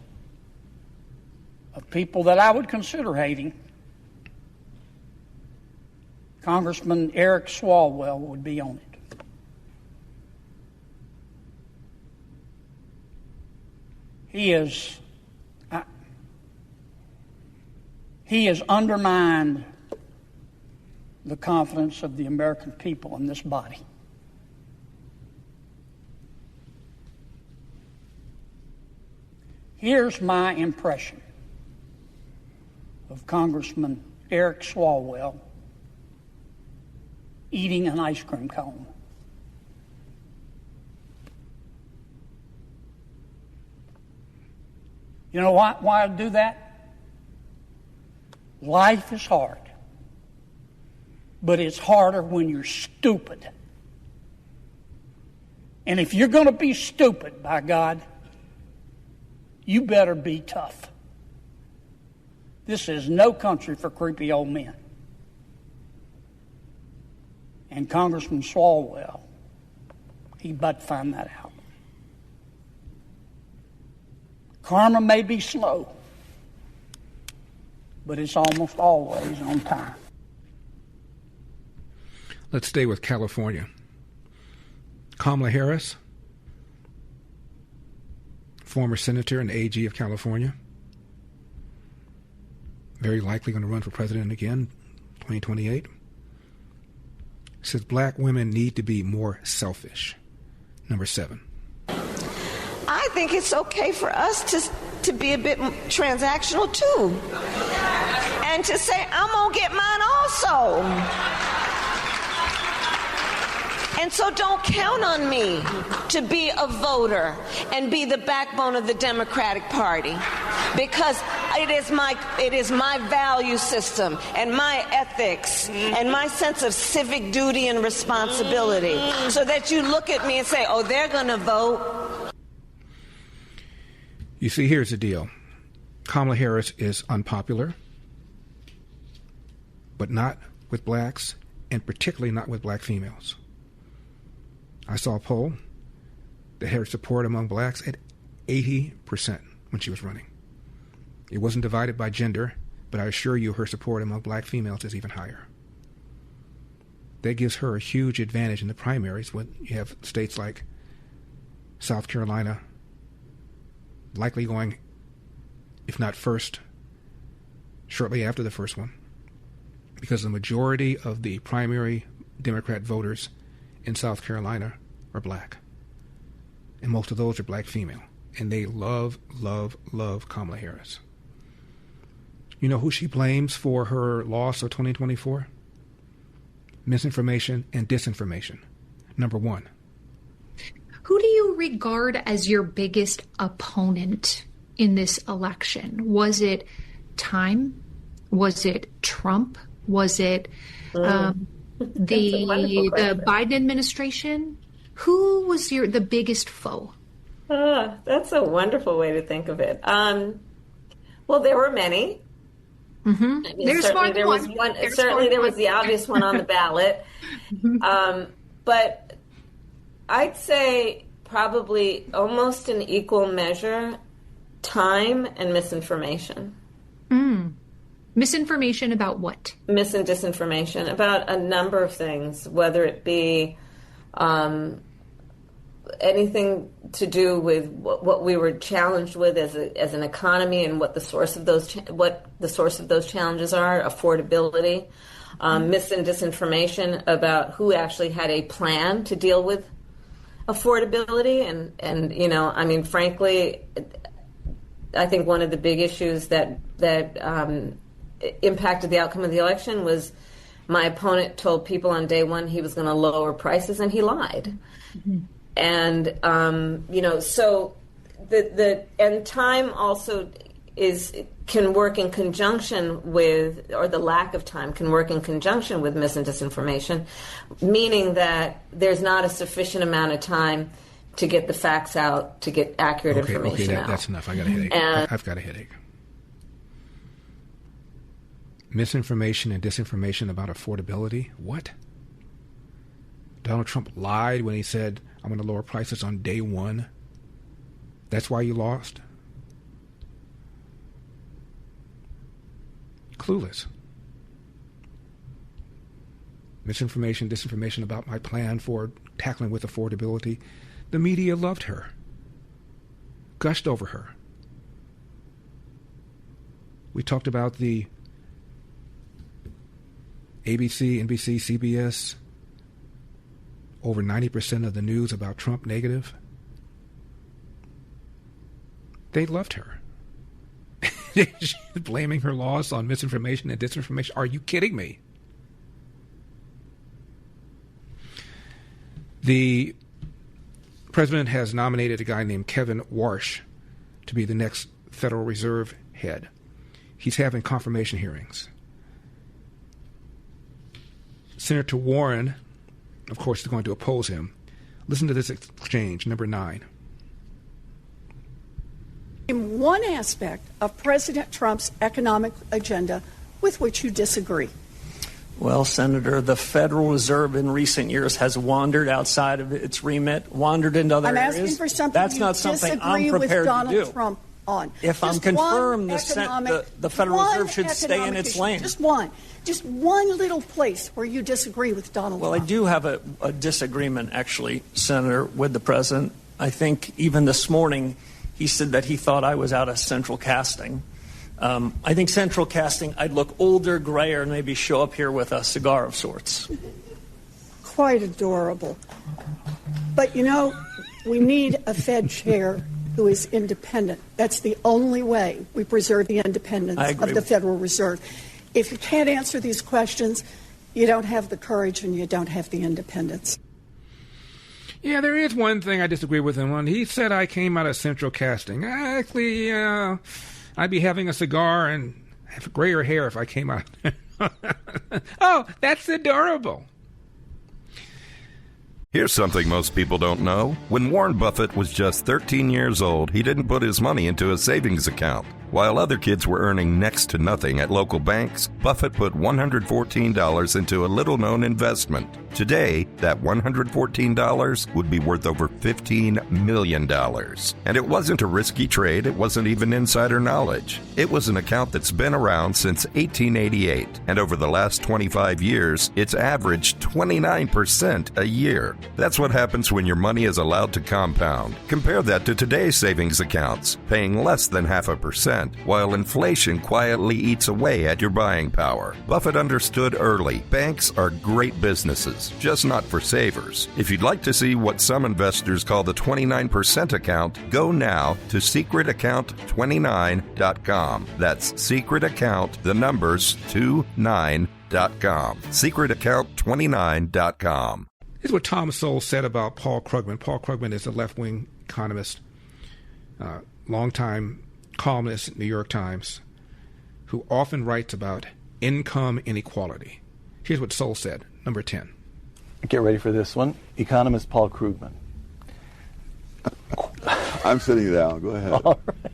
H: of people that I would consider hating, Congressman Eric Swalwell would be on it. He has undermined the confidence of the American people in this body. Here's my impression of Congressman Eric Swalwell eating an ice cream cone. You know why I do that? Life is hard, but it's harder when you're stupid. And if you're going to be stupid, by God, you better be tough. This is no country for creepy old men. And Congressman Swalwell, he'd about to find that out. Karma may be slow, but it's almost always on time.
A: Let's stay with California. Kamala Harris, former senator and AG of California, very likely going to run for president again, 2028, says black women need to be more selfish. Number 7.
I: I think it's okay for us to be a bit transactional too, and to say, I'm going to get mine also. And so don't count on me to be a voter and be the backbone of the Democratic Party, because it is my value system and my ethics and my sense of civic duty and responsibility, so that you look at me and say, oh, they're going to vote.
A: You see, here's the deal. Kamala Harris is unpopular, but not with blacks, and particularly not with black females. I saw a poll that had her support among blacks at 80% when she was running. It wasn't divided by gender, but I assure you her support among black females is even higher. That gives her a huge advantage in the primaries when you have states like South Carolina likely going, if not first, shortly after the first one, because the majority of the primary Democrat voters in South Carolina are black, and most of those are black female, and they love Kamala Harris. You know who she blames for her loss of 2024? Misinformation and disinformation. Number 1.
J: Who do you regard as your biggest opponent in this election? Was it Time? Was it Trump? Was it the Biden administration? Who was the biggest foe?
M: That's a wonderful way to think of it. Well, there were many.
J: Mm-hmm.
M: I mean, there was the obvious one on the ballot. But I'd say probably almost in equal measure, Time and misinformation.
J: Misinformation about what?
M: Mis and disinformation about a number of things, whether it be anything to do with what we were challenged with as an economy, and what the source of those challenges are, affordability, mis and disinformation about who actually had a plan to deal with affordability, and you know, I mean, frankly, I think one of the big issues that impacted the outcome of the election was my opponent told people on day one he was going to lower prices, and he lied. Mm-hmm. And you know, so and Time also can work in conjunction with, or the lack of time can work in conjunction with mis and disinformation, meaning that there's not a sufficient amount of time to get the facts out, to get accurate information out.
A: That's enough. I got a headache. I've got a headache. Misinformation and disinformation about affordability? What? Donald Trump lied when he said, I'm going to lower prices on day one. That's why you lost? Clueless. misinformation, disinformation about my plan for tackling with affordability, the media loved her, gushed over her. We talked about the ABC, NBC, CBS, over 90% of the news about Trump negative. They loved her. Blaming her loss on misinformation and disinformation. Are you kidding me? The president has nominated a guy named Kevin Warsh to be the next Federal Reserve head. He's having confirmation hearings. Senator Warren, of course, is going to oppose him. Listen to this exchange, number 9.
K: In one aspect of President Trump's economic agenda with which you disagree.
N: Well, Senator, the Federal Reserve in recent years has wandered outside of its remit, wandered into other areas.
K: I'm asking for something
N: That's not something I'm prepared to do.
K: Trump on.
N: If I'm confirmed, the Federal Reserve should stay in its lane.
K: Just one little place where you disagree with Donald Trump.
N: Well, I do have a disagreement, actually, Senator, with the president. I think even this morning he said that he thought I was out of central casting. I think central casting, I'd look older, grayer, and maybe show up here with a cigar of sorts.
K: Quite adorable. But, we need a Fed chair who is independent. That's the only way we preserve the independence of the Federal Reserve. If you can't answer these questions, you don't have the courage and you don't have the independence.
A: Yeah, there is one thing I disagree with him on. He said I came out of central casting. Actually, I'd be having a cigar and have grayer hair if I came out. Oh, that's adorable.
P: Here's something most people don't know. When Warren Buffett was just 13 years old, he didn't put his money into a savings account. While other kids were earning next to nothing at local banks, Buffett put $114 into a little-known investment. Today, that $114 would be worth over $15 million. And it wasn't a risky trade. It wasn't even insider knowledge. It was an account that's been around since 1888. And over the last 25 years, it's averaged 29% a year. That's what happens when your money is allowed to compound. Compare that to today's savings accounts, paying less than 0.5%. While inflation quietly eats away at your buying power. Buffett understood early, banks are great businesses, just not for savers. If you'd like to see what some investors call the 29% account, go now to secretaccount29.com. That's secretaccount, the numbers, 29.com. Secretaccount29.com.
A: Here's what Tom Sowell said about Paul Krugman. Paul Krugman is a left-wing economist, longtime columnist at New York Times, who often writes about income inequality. Here's what Sowell said, number 10.
X: Get ready for this one. Economist Paul Krugman.
Y: I'm sitting down. Go ahead.
X: All right.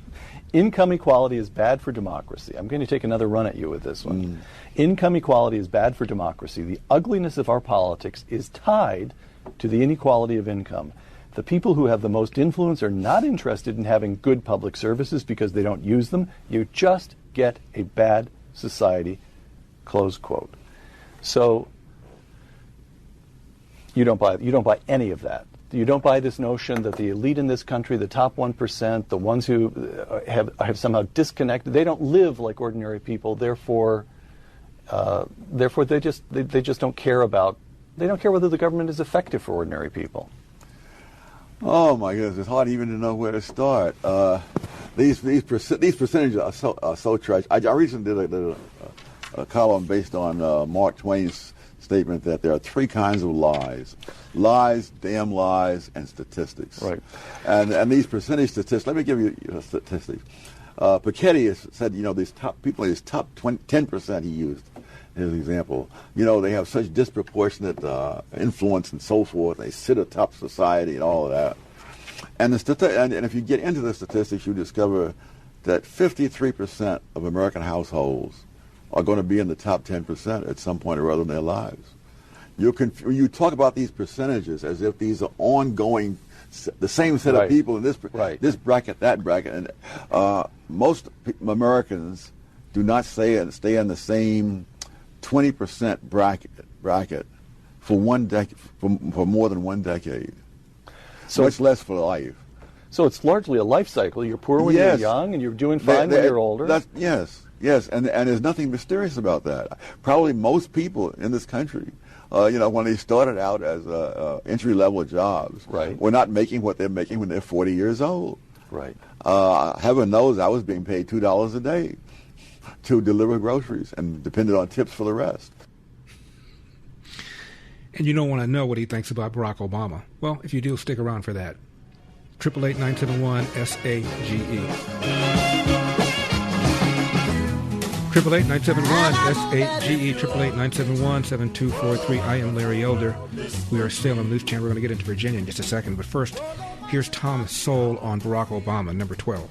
X: Income equality is bad for democracy. I'm going to take another run at you with this one. Income equality is bad for democracy. The ugliness of our politics is tied to the inequality of income. The people who have the most influence are not interested in having good public services because they don't use them. You just get a bad society, close quote. So you don't buy any of that. You don't buy this notion that the elite in this country, the top 1%, the ones who have somehow disconnected, they don't live like ordinary people. Therefore they just don't care about. They don't care whether the government is effective for ordinary people.
Y: Oh my goodness, it's hard even to know where to start. These percentages are so trash. I recently did a column based on Mark Twain's statement that there are 3 kinds of lies: lies, damn lies, and statistics. Right. And these percentage statistics. Let me give you statistics. Piketty said, these top people, these top 10% he used. As an example, they have such disproportionate influence and so forth. They sit atop society and all of that. And and if you get into the statistics, you discover that 53% of American households are going to be in the top 10% at some point or other in their lives. You talk about these percentages as if these are ongoing, the same set of people in this bracket, that bracket, and most Americans do not stay in the same 20% bracket for more than 1 decade. So much less for life.
X: So it's largely a life cycle. You're poor when you're young, and you're doing fine when you're older.
Y: Yes, and there's nothing mysterious about that. Probably most people in this country, when they started out as entry-level jobs, were not making what they're making when they're 40 years old.
X: Right.
Y: Heaven knows I was being paid $2 a day to deliver groceries and depended on tips for the rest.
A: And you don't want to know what he thinks about Barack Obama. Well, if you do, stick around for that. 888-971-SAGE. 888-971-SAGE. 888-971-7243. I am Larry Elder. We are Salem News Channel. We're going to get into Virginia in just a second. But first, here's Tom Sowell on Barack Obama, number 12.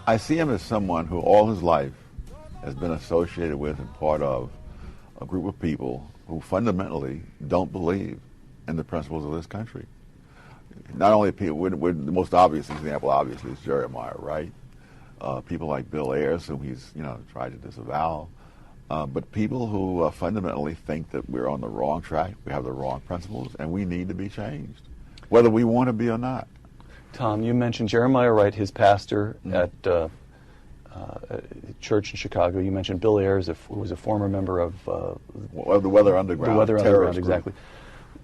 Y: I see him as someone who all his life has been associated with and part of a group of people who fundamentally don't believe in the principles of this country. Not only people, the most obvious example, obviously, is Jeremiah, right? People like Bill Ayers, whom he's tried to disavow, but people who fundamentally think that we're on the wrong track, we have the wrong principles, and we need to be changed, whether we want to be or not.
X: Tom, you mentioned Jeremiah Wright, his pastor at church in Chicago. You mentioned Bill Ayers, who was a former member of the
Y: Weather Underground.
X: The Weather Underground, exactly.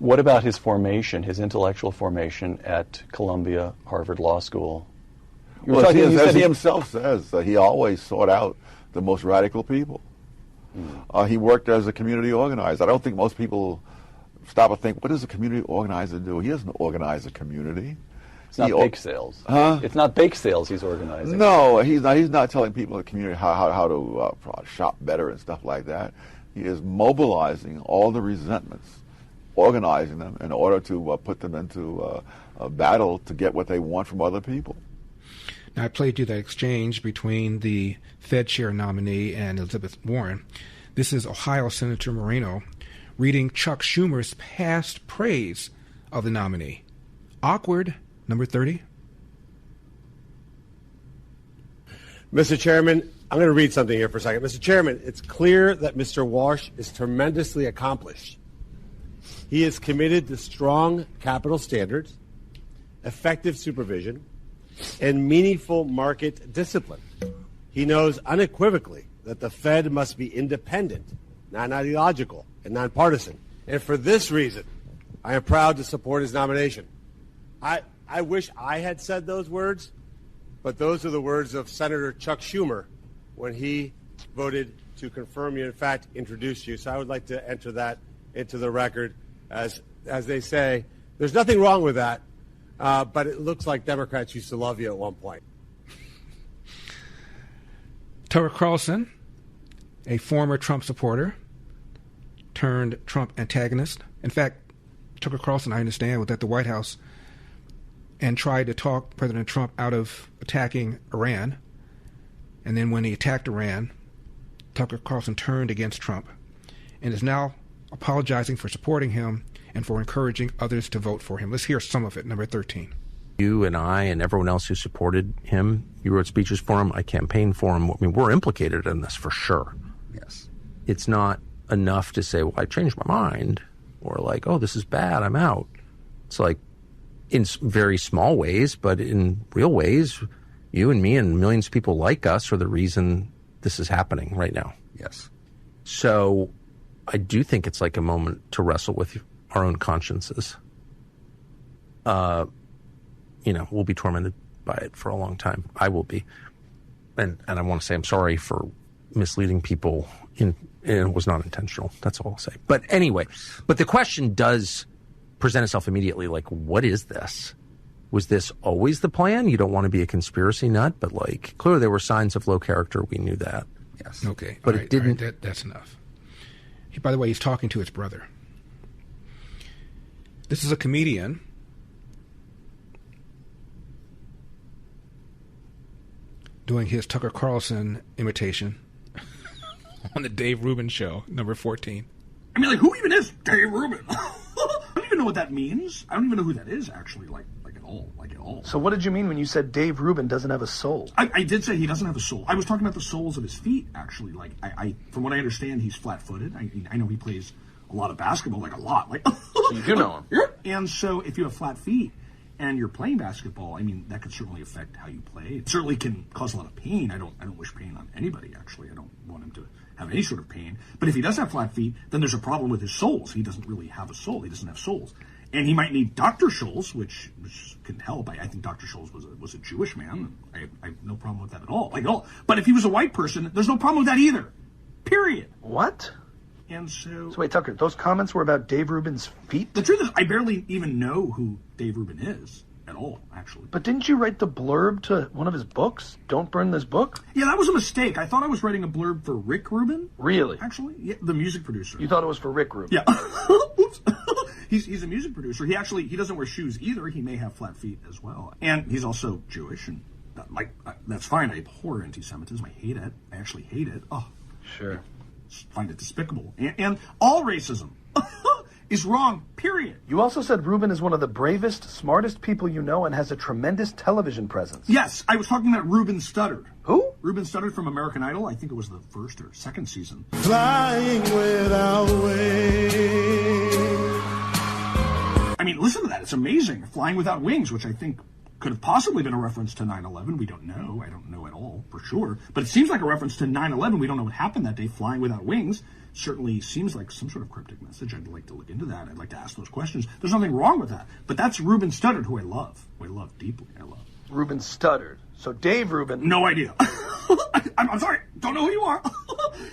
X: What about his formation, his intellectual formation at Columbia, Harvard Law School?
Y: Well, as he himself says, he always sought out the most radical people. He worked as a community organizer. I don't think most people stop and think, what does a community organizer do? He doesn't organize a community.
X: It's not bake sales. It's not bake sales he's organizing.
Y: No, he's not telling people in the community how to shop better and stuff like that. He is mobilizing all the resentments, organizing them in order to put them into a battle to get what they want from other people.
A: Now, I played you that exchange between the Fed chair nominee and Elizabeth Warren. This is Ohio Senator Moreno reading Chuck Schumer's past praise of the nominee. Awkward, number 30.
O: Mr. Chairman, I'm going to read something here for a second. Mr. Chairman, it's clear that Mr. Walsh is tremendously accomplished. He is committed to strong capital standards, effective supervision, and meaningful market discipline. He knows unequivocally that the Fed must be independent, non-ideological, and nonpartisan. And for this reason, I am proud to support his nomination. I wish I had said those words, but those are the words of Senator Chuck Schumer when he voted to confirm you, in fact, introduce you. So I would like to enter that into the record. As they say, there's nothing wrong with that, but it looks like Democrats used to love you at one point.
A: Tucker Carlson, a former Trump supporter turned Trump antagonist. In fact, Tucker Carlson, I understand, was at the White House and tried to talk President Trump out of attacking Iran. And then when he attacked Iran, Tucker Carlson turned against Trump and is now apologizing for supporting him and for encouraging others to vote for him. Let's hear some of it, number 13.
R: You and I and everyone else who supported him, you wrote speeches for him, I campaigned for him. I mean, we're implicated in this for sure.
S: Yes.
R: It's not enough to say, well, I changed my mind, or like, oh, this is bad, I'm out. It's like, in very small ways, but in real ways, you and me and millions of people like us are the reason this is happening right now.
S: Yes.
R: So I do think it's like a moment to wrestle with our own consciences. We'll be tormented by it for a long time. I will be. And I want to say I'm sorry for misleading people. It was not intentional. That's all I'll say. But anyway, the question does present itself immediately, like, what is this? Was this always the plan? You don't want to be a conspiracy nut, but like, clearly there were signs of low character. We knew that.
S: Yes.
A: Okay.
R: But it didn't.
A: That's enough. By the way, he's talking to his brother. This is a comedian doing his Tucker Carlson imitation on the Dave Rubin Show, number 14.
T: I mean, like, who even is Dave Rubin? I don't even know what that means. I don't even know who that is, actually, like at all.
U: So what did you mean when you said Dave Rubin doesn't have a soul?
T: I did say he doesn't have a soul. I was talking about the soles of his feet, actually. Like, I from what I understand, he's flat-footed. I know he plays a lot of basketball, like a lot. Like
D: so you do know him.
T: And so if you have flat feet and you're playing basketball, I mean, that could certainly affect how you play. It certainly can cause a lot of pain. I don't wish pain on anybody, actually. I don't want him to have any sort of pain. But if he does have flat feet, then there's a problem with his soles. He doesn't really have a soul. He doesn't have soles. And he might need Dr. Scholl's, which can help. I think Dr. Scholl's was a Jewish man. I have no problem with that at all. Like at all. But if he was a white person, there's no problem with that either. Period.
U: What?
T: And so
U: wait, Tucker, those comments were about Dave Rubin's feet?
T: The truth is, I barely even know who Dave Rubin is at all, actually.
U: But didn't you write the blurb to one of his books? Don't Burn This Book?
T: Yeah, that was a mistake. I thought I was writing a blurb for Rick Rubin.
U: Really?
T: Actually, yeah, the music producer.
U: You thought it was for Rick Rubin?
T: Yeah. Oops. He's a music producer. He doesn't wear shoes either. He may have flat feet as well. And he's also Jewish, and that's fine. I abhor anti-Semitism. I hate it. I actually hate it. Oh,
U: sure.
T: Find it despicable. And all racism is wrong, period.
U: You also said Rubin is one of the bravest, smartest people you know and has a tremendous television presence.
T: Yes, I was talking about Ruben Studdard.
U: Who?
T: Ruben Studdard from American Idol. I think it was the first or second season.
B: Flying without wings.
T: I mean, listen to that. It's amazing. Flying Without Wings, which I think could have possibly been a reference to 9/11. We don't know. I don't know at all for sure. But it seems like a reference to 9/11. We don't know what happened that day. Flying Without Wings certainly seems like some sort of cryptic message. I'd like to look into that. I'd like to ask those questions. There's nothing wrong with that. But that's Ruben Studdard, who I love. Who I love deeply. I love.
U: Ruben Studdard. So Dave Rubin.
T: No idea. I'm sorry. Don't know who you are.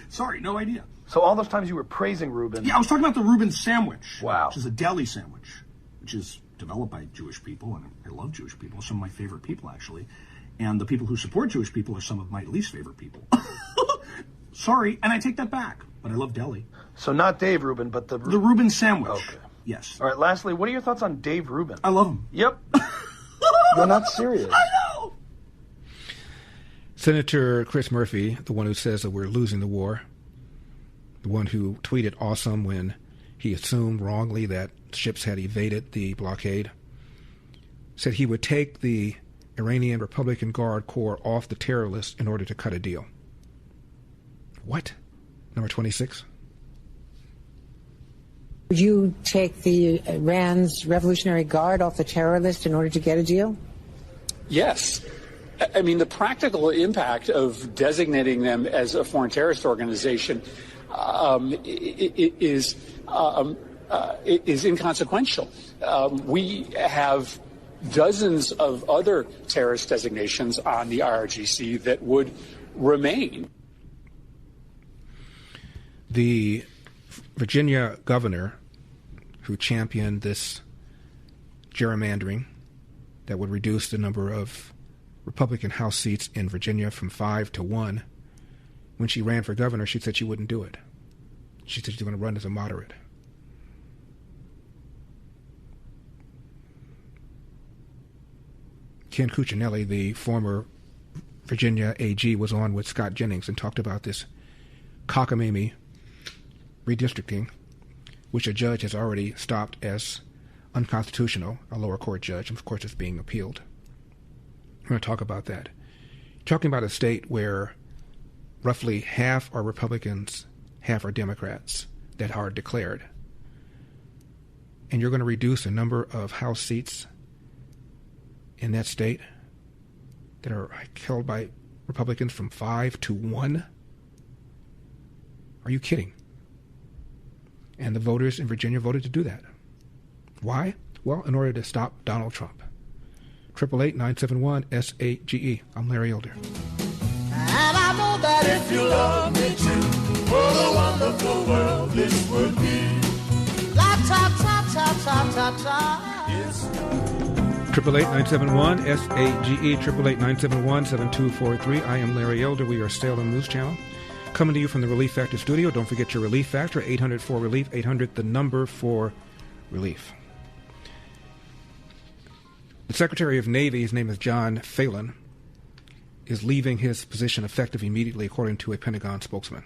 T: Sorry, no idea.
U: So all those times you were praising Rubin.
T: Yeah, I was talking about the Reuben sandwich.
U: Wow.
T: Which is a deli sandwich, which is developed by Jewish people, and I love Jewish people, some of my favorite people, actually. And the people who support Jewish people are some of my least favorite people. Sorry, and I take that back, but I love deli.
U: So not Dave Rubin, but the
T: Reuben sandwich.
U: Okay.
T: Yes.
U: All right, lastly, what are your thoughts on Dave Rubin?
T: I love him.
U: Yep. You're not serious.
T: I know!
A: Senator Chris Murphy, the one who says that we're losing the war, the one who tweeted awesome when he assumed wrongly that ships had evaded the blockade, said he would take the Iranian Republican Guard Corps off the terror list in order to cut a deal. What? Number 26?
E: Would you take the Iran's Revolutionary Guard off the terror list in order to get a deal?
S: Yes. I mean, the practical impact of designating them as a foreign terrorist organization is inconsequential. We have dozens of other terrorist designations on the IRGC that would remain.
A: The Virginia governor who championed this gerrymandering that would reduce the number of Republican House seats in Virginia from 5 to 1, when she ran for governor, she said she wouldn't do it. She said she's going to run as a moderate. Ken Cuccinelli, the former Virginia AG, was on with Scott Jennings and talked about this cockamamie redistricting, which a judge has already stopped as unconstitutional, a lower court judge, and of course it's being appealed. I'm going to talk about that. Talking about a state where roughly half are Republicans, half are Democrats that are declared. And you're going to reduce the number of House seats in that state that are held by Republicans from 5 to 1? Are you kidding? And the voters in Virginia voted to do that. Why? Well, in order to stop Donald Trump. 888-971-SAGE. I'm Larry Elder.
B: And I know that if you love me too, what a wonderful world this would be. La ta ta ta ta ta ta. Yes.
A: 888-971-SAGE. 888-971-7243. I am Larry Elder. We are Salem News Channel. Coming to you from the Relief Factor studio. Don't forget your Relief Factor, 800-4RELIEF, 800 the number for relief. The Secretary of Navy, his name is John Phelan, is leaving his position effective immediately, according to a Pentagon spokesman.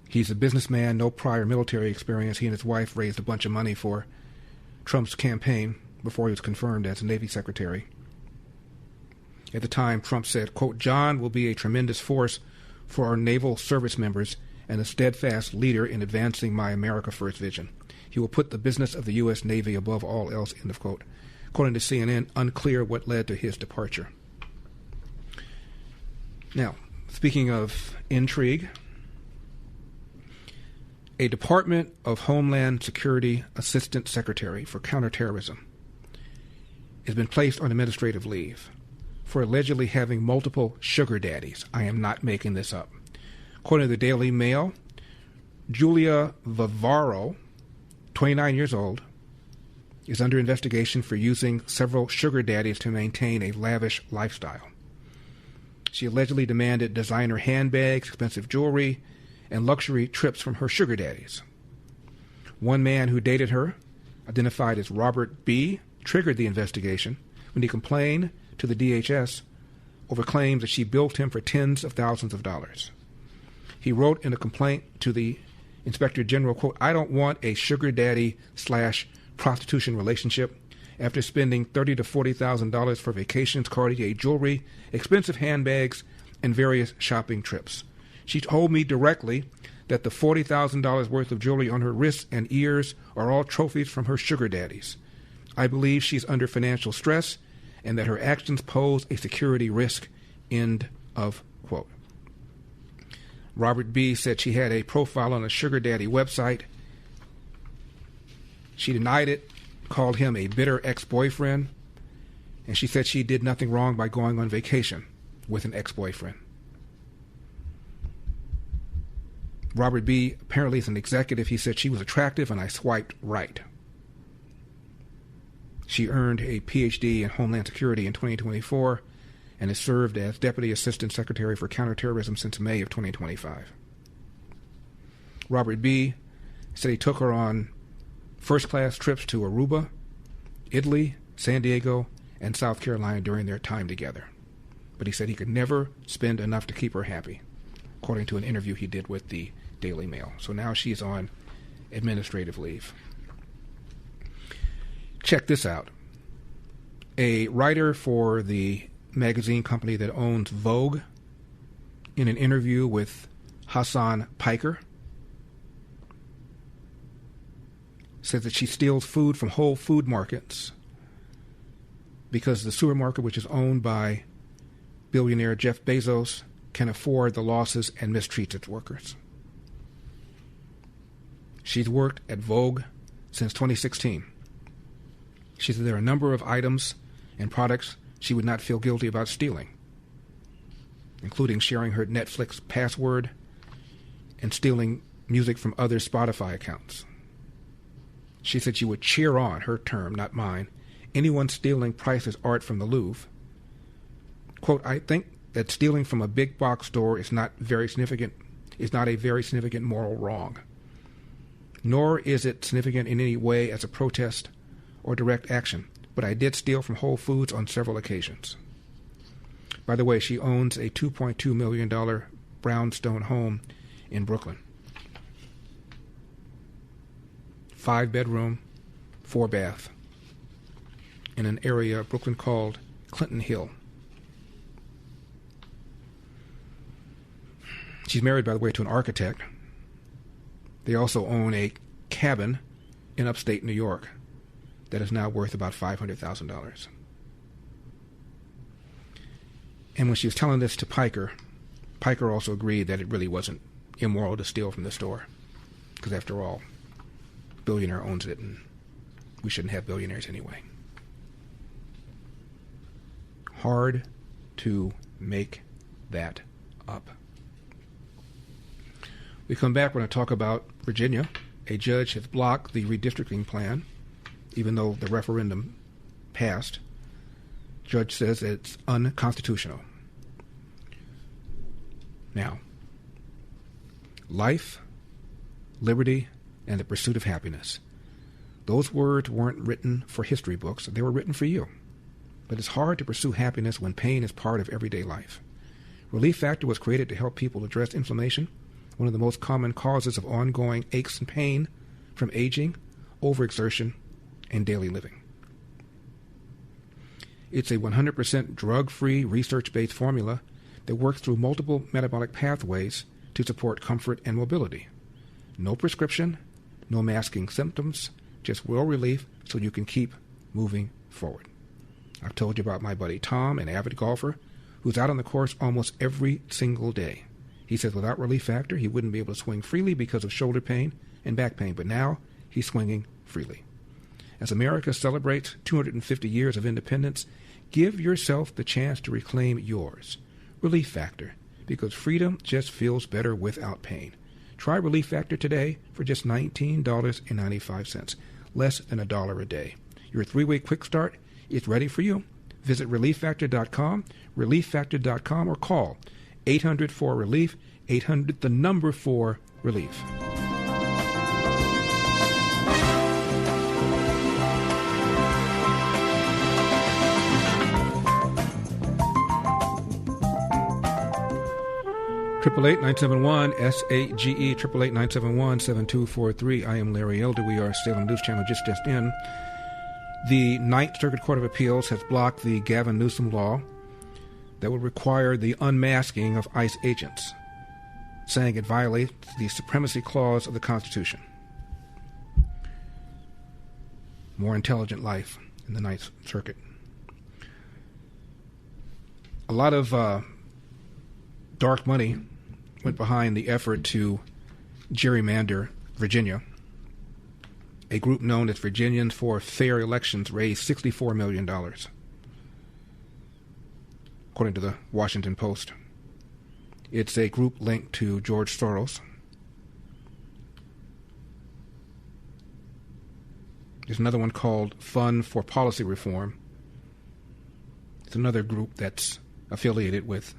A: He's a businessman, no prior military experience. He and his wife raised a bunch of money for Trump's campaign before he was confirmed as Navy Secretary. At the time, Trump said, quote, "John will be a tremendous force for our naval service members and a steadfast leader in advancing my America First vision. He will put the business of the U.S. Navy above all else," end of quote. According to CNN, unclear what led to his departure. Now, speaking of intrigue, a Department of Homeland Security Assistant Secretary for Counterterrorism has been placed on administrative leave for allegedly having multiple sugar daddies. I am not making this up. According to the Daily Mail, Julia Vivaro, 29 years old, is under investigation for using several sugar daddies to maintain a lavish lifestyle. She allegedly demanded designer handbags, expensive jewelry, and luxury trips from her sugar daddies. One man who dated her, identified as Robert B., triggered the investigation when he complained to the DHS over claims that she billed him for tens of thousands of dollars. He wrote in a complaint to the Inspector General, quote, "I don't want a sugar daddy / prostitution relationship. After spending $30,000 to $40,000 for vacations, Cartier jewelry, expensive handbags, and various shopping trips. She told me directly that the $40,000 worth of jewelry on her wrists and ears are all trophies from her sugar daddies. I believe she's under financial stress and that her actions pose a security risk," end of quote. Robert B. said she had a profile on a sugar daddy website. She denied it, called him a bitter ex-boyfriend, and she said she did nothing wrong by going on vacation with an ex-boyfriend. Robert B. apparently is an executive. He said she was attractive and I swiped right. She earned a Ph.D. in Homeland Security in 2024 and has served as Deputy Assistant Secretary for Counterterrorism since May of 2025. Robert B. said he took her on first-class trips to Aruba, Italy, San Diego, and South Carolina during their time together. But he said he could never spend enough to keep her happy, according to an interview he did with the Daily Mail. So now she's on administrative leave. Check this out. A writer for the magazine company that owns Vogue, in an interview with Hassan Piker, says that she steals food from Whole Food markets because the supermarket, which is owned by billionaire Jeff Bezos, can afford the losses and mistreats its workers. She's worked at Vogue since 2016. She said there are a number of items and products she would not feel guilty about stealing, including sharing her Netflix password and stealing music from other Spotify accounts. She said she would cheer on, her term, not mine, anyone stealing priceless art from the Louvre. Quote, "I think that stealing from a big box store is not a very significant moral wrong, nor is it significant in any way as a protest or direct action, but I did steal from Whole Foods on several occasions." By the way, she owns a $2.2 million brownstone home in Brooklyn. 5-bedroom, 4-bath, in an area of Brooklyn called Clinton Hill. She's married, by the way, to an architect. They also own a cabin in upstate New York that is now worth about $500,000. And when she was telling this to Piker, Piker also agreed that it really wasn't immoral to steal from the store, because after all, billionaire owns it, and we shouldn't have billionaires anyway. Hard to make that up. We come back, we're going to talk about Virginia. A judge has blocked the redistricting plan, even though the referendum passed. Judge says it's unconstitutional. Now, life, liberty, and the pursuit of happiness. Those words weren't written for history books. They were written for you. But it's hard to pursue happiness when pain is part of everyday life. Relief Factor was created to help people address inflammation, one of the most common causes of ongoing aches and pain from aging, overexertion, and daily living. It's a 100% drug-free, research-based formula that works through multiple metabolic pathways to support comfort and mobility. No prescription, no masking symptoms, just real relief so you can keep moving forward. I've told you about my buddy Tom, an avid golfer, who's out on the course almost every single day. He says without Relief Factor, he wouldn't be able to swing freely because of shoulder pain and back pain, but now he's swinging freely. As America celebrates 250 years of independence, give yourself the chance to reclaim yours. Relief Factor, because freedom just feels better without pain. Try Relief Factor today for just $19.95, less than $1 a day. Your 3-week quick start is ready for you. Visit ReliefFactor.com, ReliefFactor.com, or call 800-4-RELIEF, 800-4-RELIEF. Triple 8-971 SAGE 888-971-7243. I am Larry Elder. We are Salem News Channel. Just in. The Ninth Circuit Court of Appeals has blocked the Gavin Newsom law that would require the unmasking of ICE agents, saying it violates the Supremacy Clause of the Constitution. More intelligent life in the Ninth Circuit. A lot of dark money went behind the effort to gerrymander Virginia. A group known as Virginians for Fair Elections raised $64 million, according to the Washington Post. It's a group linked to George Soros. There's another one called Fund for Policy Reform. It's another group that's affiliated with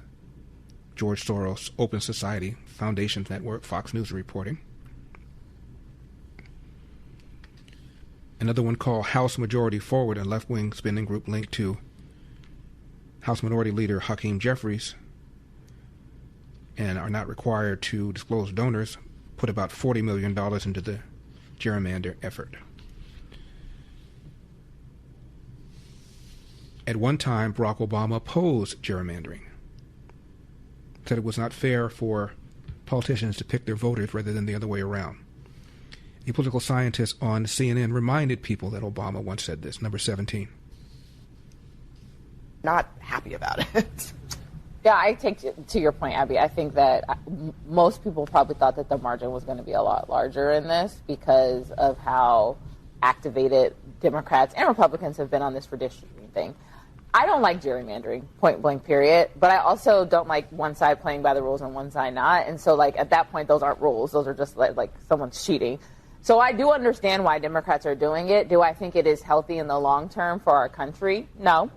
A: George Soros, Open Society, Foundations Network, Fox News reporting. Another one called House Majority Forward, a left-wing spending group linked to House Minority Leader Hakeem Jeffries, and are not required to disclose donors, put about $40 million into the gerrymander effort. At one time, Barack Obama opposed gerrymandering, said it was not fair for politicians to pick their voters rather than the other way around. A political scientist on CNN reminded people that Obama once said this. Number 17.
D: Not happy about it.
F: Yeah, I take to your point, Abby. I think that most people probably thought that the margin was going to be a lot larger in this because of how activated Democrats and Republicans have been on this redistricting thing. I don't like gerrymandering, point blank, period. But I also don't like one side playing by the rules and one side not. And so, like, at that point, those aren't rules. Those are just like someone's cheating. So I do understand why Democrats are doing it. Do I think it is healthy in the long term for our country? No.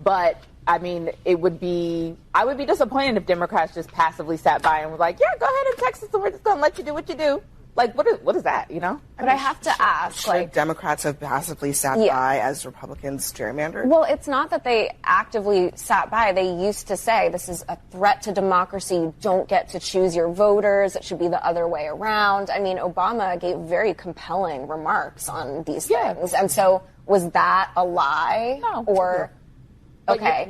F: But, I mean, I would be disappointed if Democrats just passively sat by and were like, yeah, go ahead and text us and we're just going to let you do what you do. Like, what is that, you know?
D: But I have to ask, like, Democrats have passively sat by as Republicans gerrymandered?
G: Well, it's not that they actively sat by. They used to say this is a threat to democracy. You don't get to choose your voters. It should be the other way around. I mean, Obama gave very compelling remarks on these things. And so was that a lie?
F: No.
G: Or... Okay,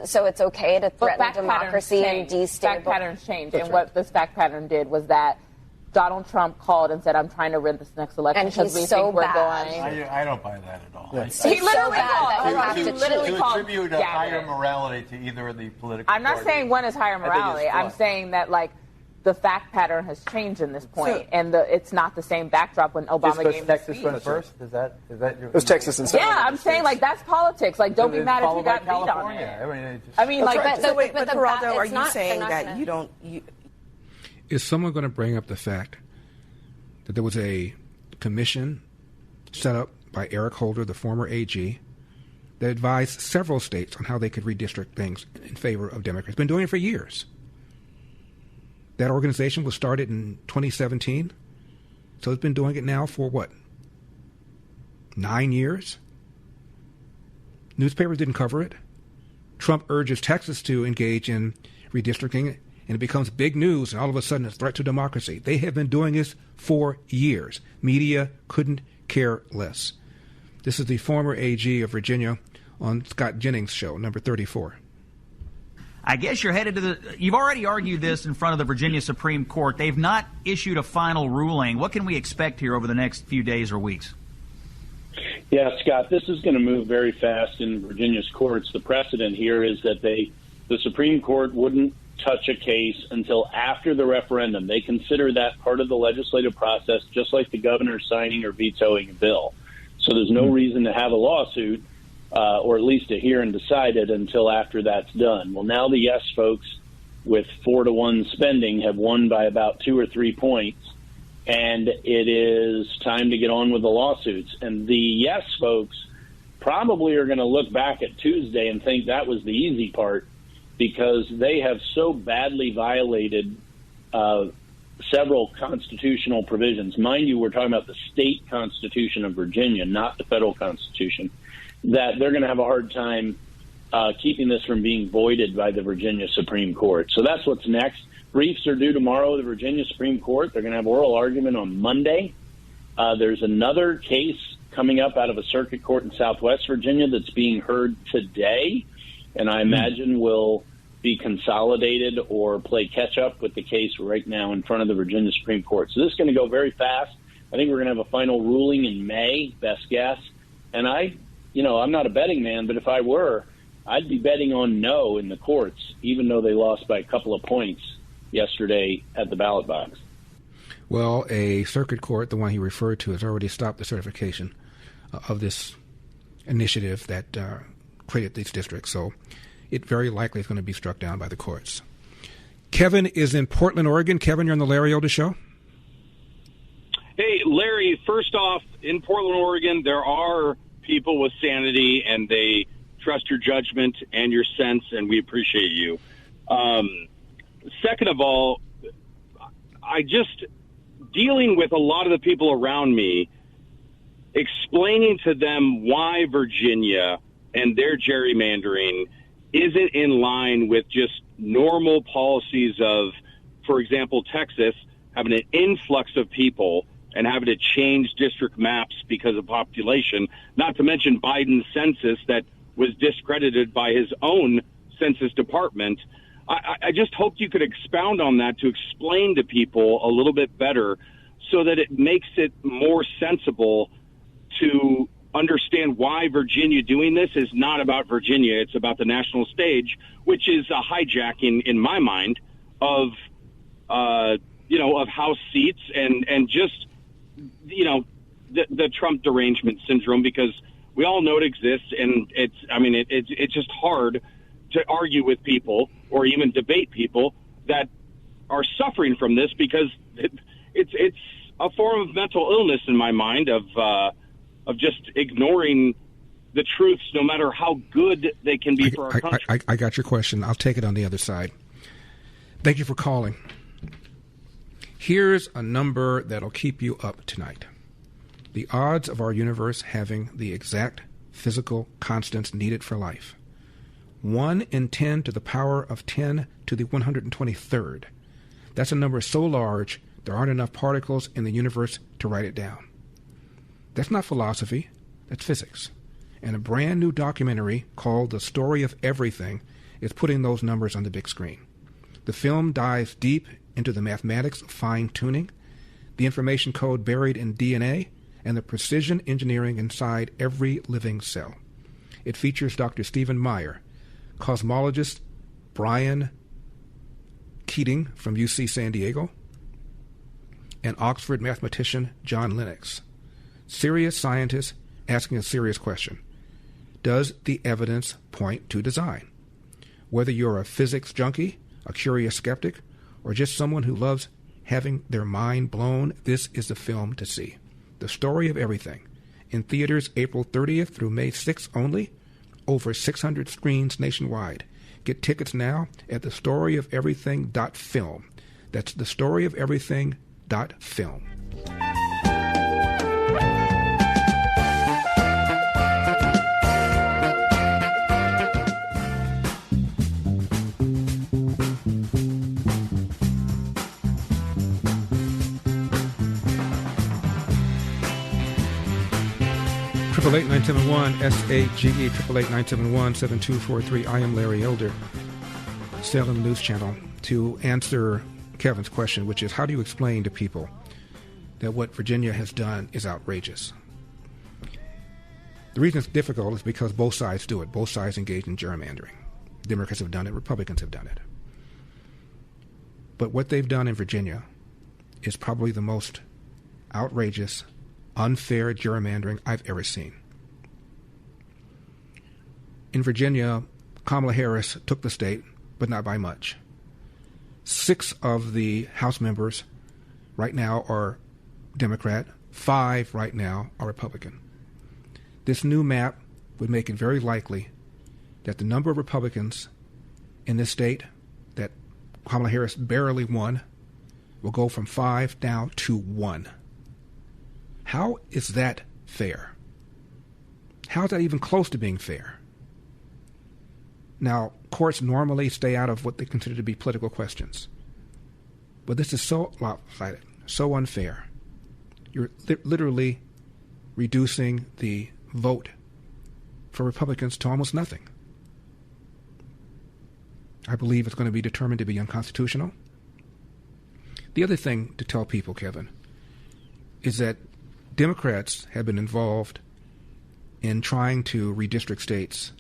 G: so it's okay to threaten democracy and destabilize.
F: Fact patterns changed, and what this fact pattern did was that Donald Trump called and said, "I'm trying to win this next election because we think we're going."
V: I don't buy that at all.
F: He literally called.
V: He literally called to attribute a higher morality to either of the political.
F: I'm not saying one is higher morality. I'm saying that the fact pattern has changed in this point, and it's not the same backdrop when Obama gave the speech.
V: Texas went first? Is that your?
D: It was Texas and South.
F: Yeah, I'm saying that's politics. Don't be mad if you got beat on it. I mean,
D: but Geraldo, are you saying that you don't?
A: Is someone going to bring up the fact that there was a commission set up by Eric Holder, the former AG, that advised several states on how they could redistrict things in favor of Democrats? It's been doing it for years. That organization was started in 2017, so it's been doing it now for, 9 years? Newspapers didn't cover it. Trump urges Texas to engage in redistricting, and it becomes big news, and all of a sudden it's a threat to democracy. They have been doing this for years. Media couldn't care less. This is the former AG of Virginia on Scott Jennings' show, number 34.
C: I guess you're headed to you've already argued this in front of the Virginia Supreme Court. They've not issued a final ruling. What can we expect here over the next few days or weeks?
H: Yeah, Scott, this is going to move very fast in Virginia's courts. The precedent here is that the Supreme Court wouldn't touch a case until after the referendum. They consider that part of the legislative process, just like the governor signing or vetoing a bill. So there's no reason to have a lawsuit, or at least to hear and decide it until after that's done. Well, now the yes folks with 4-to-1 spending have won by about 2 or 3 points, and it is time to get on with the lawsuits. And the yes folks probably are going to look back at Tuesday and think that was the easy part, because they have so badly violated several constitutional provisions. Mind you, we're talking about the state constitution of Virginia, not the federal constitution, that they're going to have a hard time keeping this from being voided by the Virginia Supreme Court. So that's what's next. Briefs are due tomorrow at the Virginia Supreme Court. They're going to have oral argument on Monday. There's another case coming up out of a circuit court in Southwest Virginia that's being heard today, and I imagine will be consolidated or play catch-up with the case right now in front of the Virginia Supreme Court. So this is going to go very fast. I think we're going to have a final ruling in May, best guess. And I'm not a betting man, but if I were, I'd be betting on no in the courts, even though they lost by a couple of points yesterday at the ballot box.
A: Well, a circuit court, the one he referred to, has already stopped the certification of this initiative that created these districts. So it very likely is going to be struck down by the courts. Kevin is in Portland, Oregon. Kevin, you're on the Larry Elder Show.
L: Hey, Larry, first off, in Portland, Oregon, there are people with sanity, and they trust your judgment and your sense, and we appreciate you. Second of all, dealing with a lot of the people around me, explaining to them why Virginia and their gerrymandering isn't in line with just normal policies of, for example, Texas having an influx of people and having to change district maps because of population, not to mention Biden's census that was discredited by his own Census Department. I just hoped you could expound on that to explain to people a little bit better so that it makes it more sensible to understand why Virginia doing this is not about Virginia. It's about the national stage, which is a hijacking, in my mind, of House seats and just, the Trump derangement syndrome, because we all know it exists, and it's just hard to argue with people or even debate people that are suffering from this, because it's a form of mental illness in my mind of just ignoring the truths, no matter how good they can be for our country.
A: I got your question. I'll take it on the other side. Thank you for calling. Here's a number that'll keep you up tonight. The odds of our universe having the exact physical constants needed for life. 1 in 10 to the power of 10 to the 123rd. That's a number so large there aren't enough particles in the universe to write it down. That's not philosophy, that's physics. And a brand new documentary called The Story of Everything is putting those numbers on the big screen. The film dives deep into the mathematics of fine-tuning, the information code buried in DNA, and the precision engineering inside every living cell. It features Dr. Stephen Meyer, cosmologist Brian Keating from UC San Diego, and Oxford mathematician John Lennox. Serious scientists asking a serious question. Does the evidence point to design? Whether you're a physics junkie, a curious skeptic, or just someone who loves having their mind blown, this is the film to see. The Story of Everything. In theaters April 30th through May 6th only. Over 600 screens nationwide. Get tickets now at thestoryofeverything.film. That's thestoryofeverything.film. Triple 8-971 SAGE 888-971-7243. I am Larry Elder. Salem News Channel to answer Kevin's question, which is, how do you explain to people that what Virginia has done is outrageous? The reason it's difficult is because both sides do it. Both sides engage in gerrymandering. Democrats have done it. Republicans have done it. But what they've done in Virginia is probably the most outrageous, unfair gerrymandering I've ever seen. In Virginia, Kamala Harris took the state, but not by much. 6 of the House members right now are Democrat. 5 right now are Republican. This new map would make it very likely that the number of Republicans in this state that Kamala Harris barely won will go from 5 down to 1. How is that fair? How is that even close to being fair? Now, courts normally stay out of what they consider to be political questions. But this is so lopsided, so unfair. You're literally reducing the vote for Republicans to almost nothing. I believe it's going to be determined to be unconstitutional. The other thing to tell people, Kevin, is that Democrats have been involved in trying to redistrict states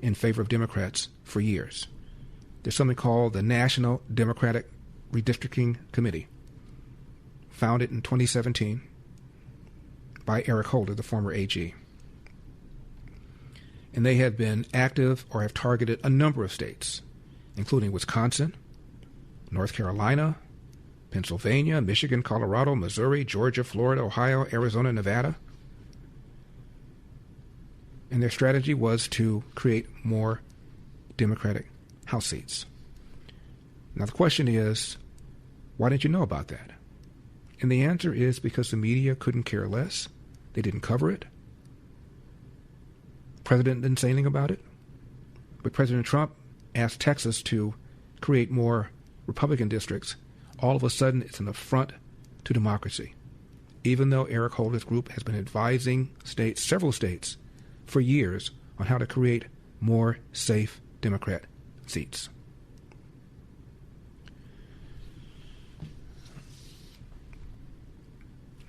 A: in favor of Democrats for years. There's something called the National Democratic Redistricting Committee, founded in 2017 by Eric Holder, the former AG. And they have been active or have targeted a number of states, including Wisconsin, North Carolina, Pennsylvania, Michigan, Colorado, Missouri, Georgia, Florida, Ohio, Arizona, Nevada. And their strategy was to create more Democratic House seats. Now the question is, why didn't you know about that? And the answer is because the media couldn't care less. They didn't cover it. The president didn't say anything about it. But President Trump asked Texas to create more Republican districts. All of a sudden, it's an affront to democracy. Even though Eric Holder's group has been advising states, several states, for years on how to create more safe Democrat seats.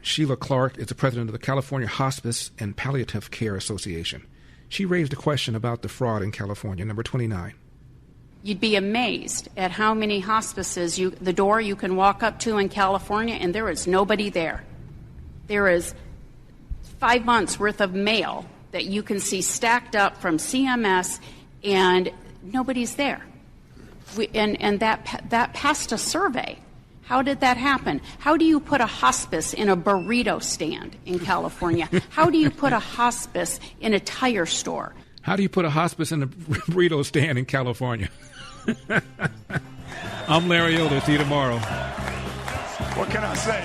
A: Sheila Clark is the president of the California Hospice and Palliative Care Association. She raised a question about the fraud in California, number 29.
I: You'd be amazed at how many hospices the door you can walk up to in California, and there is nobody there. There is 5 months worth of mail that you can see stacked up from CMS, and nobody's there. And that passed a survey. How did that happen? How do you put a hospice in a burrito stand in California? How do you put a hospice in a tire store?
A: How do you put a hospice in a burrito stand in California? I'm Larry Elder. See you tomorrow.
J: What can I say?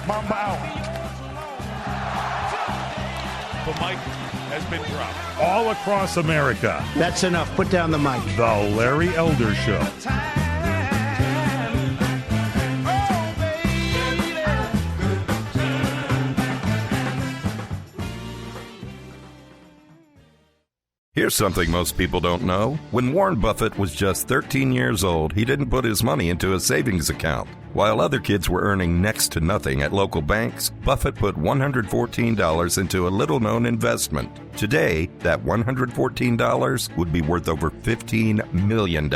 J: Mambao. The mic has been dropped.
M: All across America.
Q: That's enough. Put down the mic.
M: The Larry Elder Show.
P: Here's something most people don't know. When Warren Buffett was just 13 years old, he didn't put his money into a savings account. While other kids were earning next to nothing at local banks, Buffett put $114 into a little-known investment. Today, that $114 would be worth over $15 million.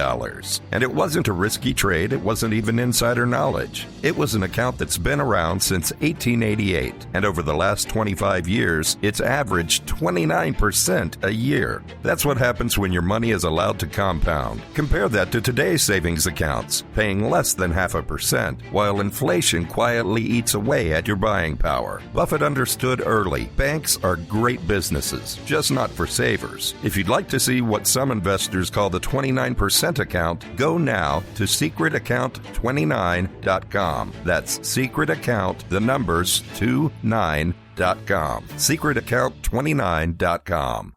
P: And it wasn't a risky trade. It wasn't even insider knowledge. It was an account that's been around since 1888. And over the last 25 years, it's averaged 29% a year. That's what happens when your money is allowed to compound. Compare that to today's savings accounts, paying less than 0.5%. While inflation quietly eats away at your buying power. Buffett understood early, banks are great businesses, just not for savers. If you'd like to see what some investors call the 29% account, go now to secretaccount29.com. That's secretaccount, the numbers 29.com. Secretaccount29.com.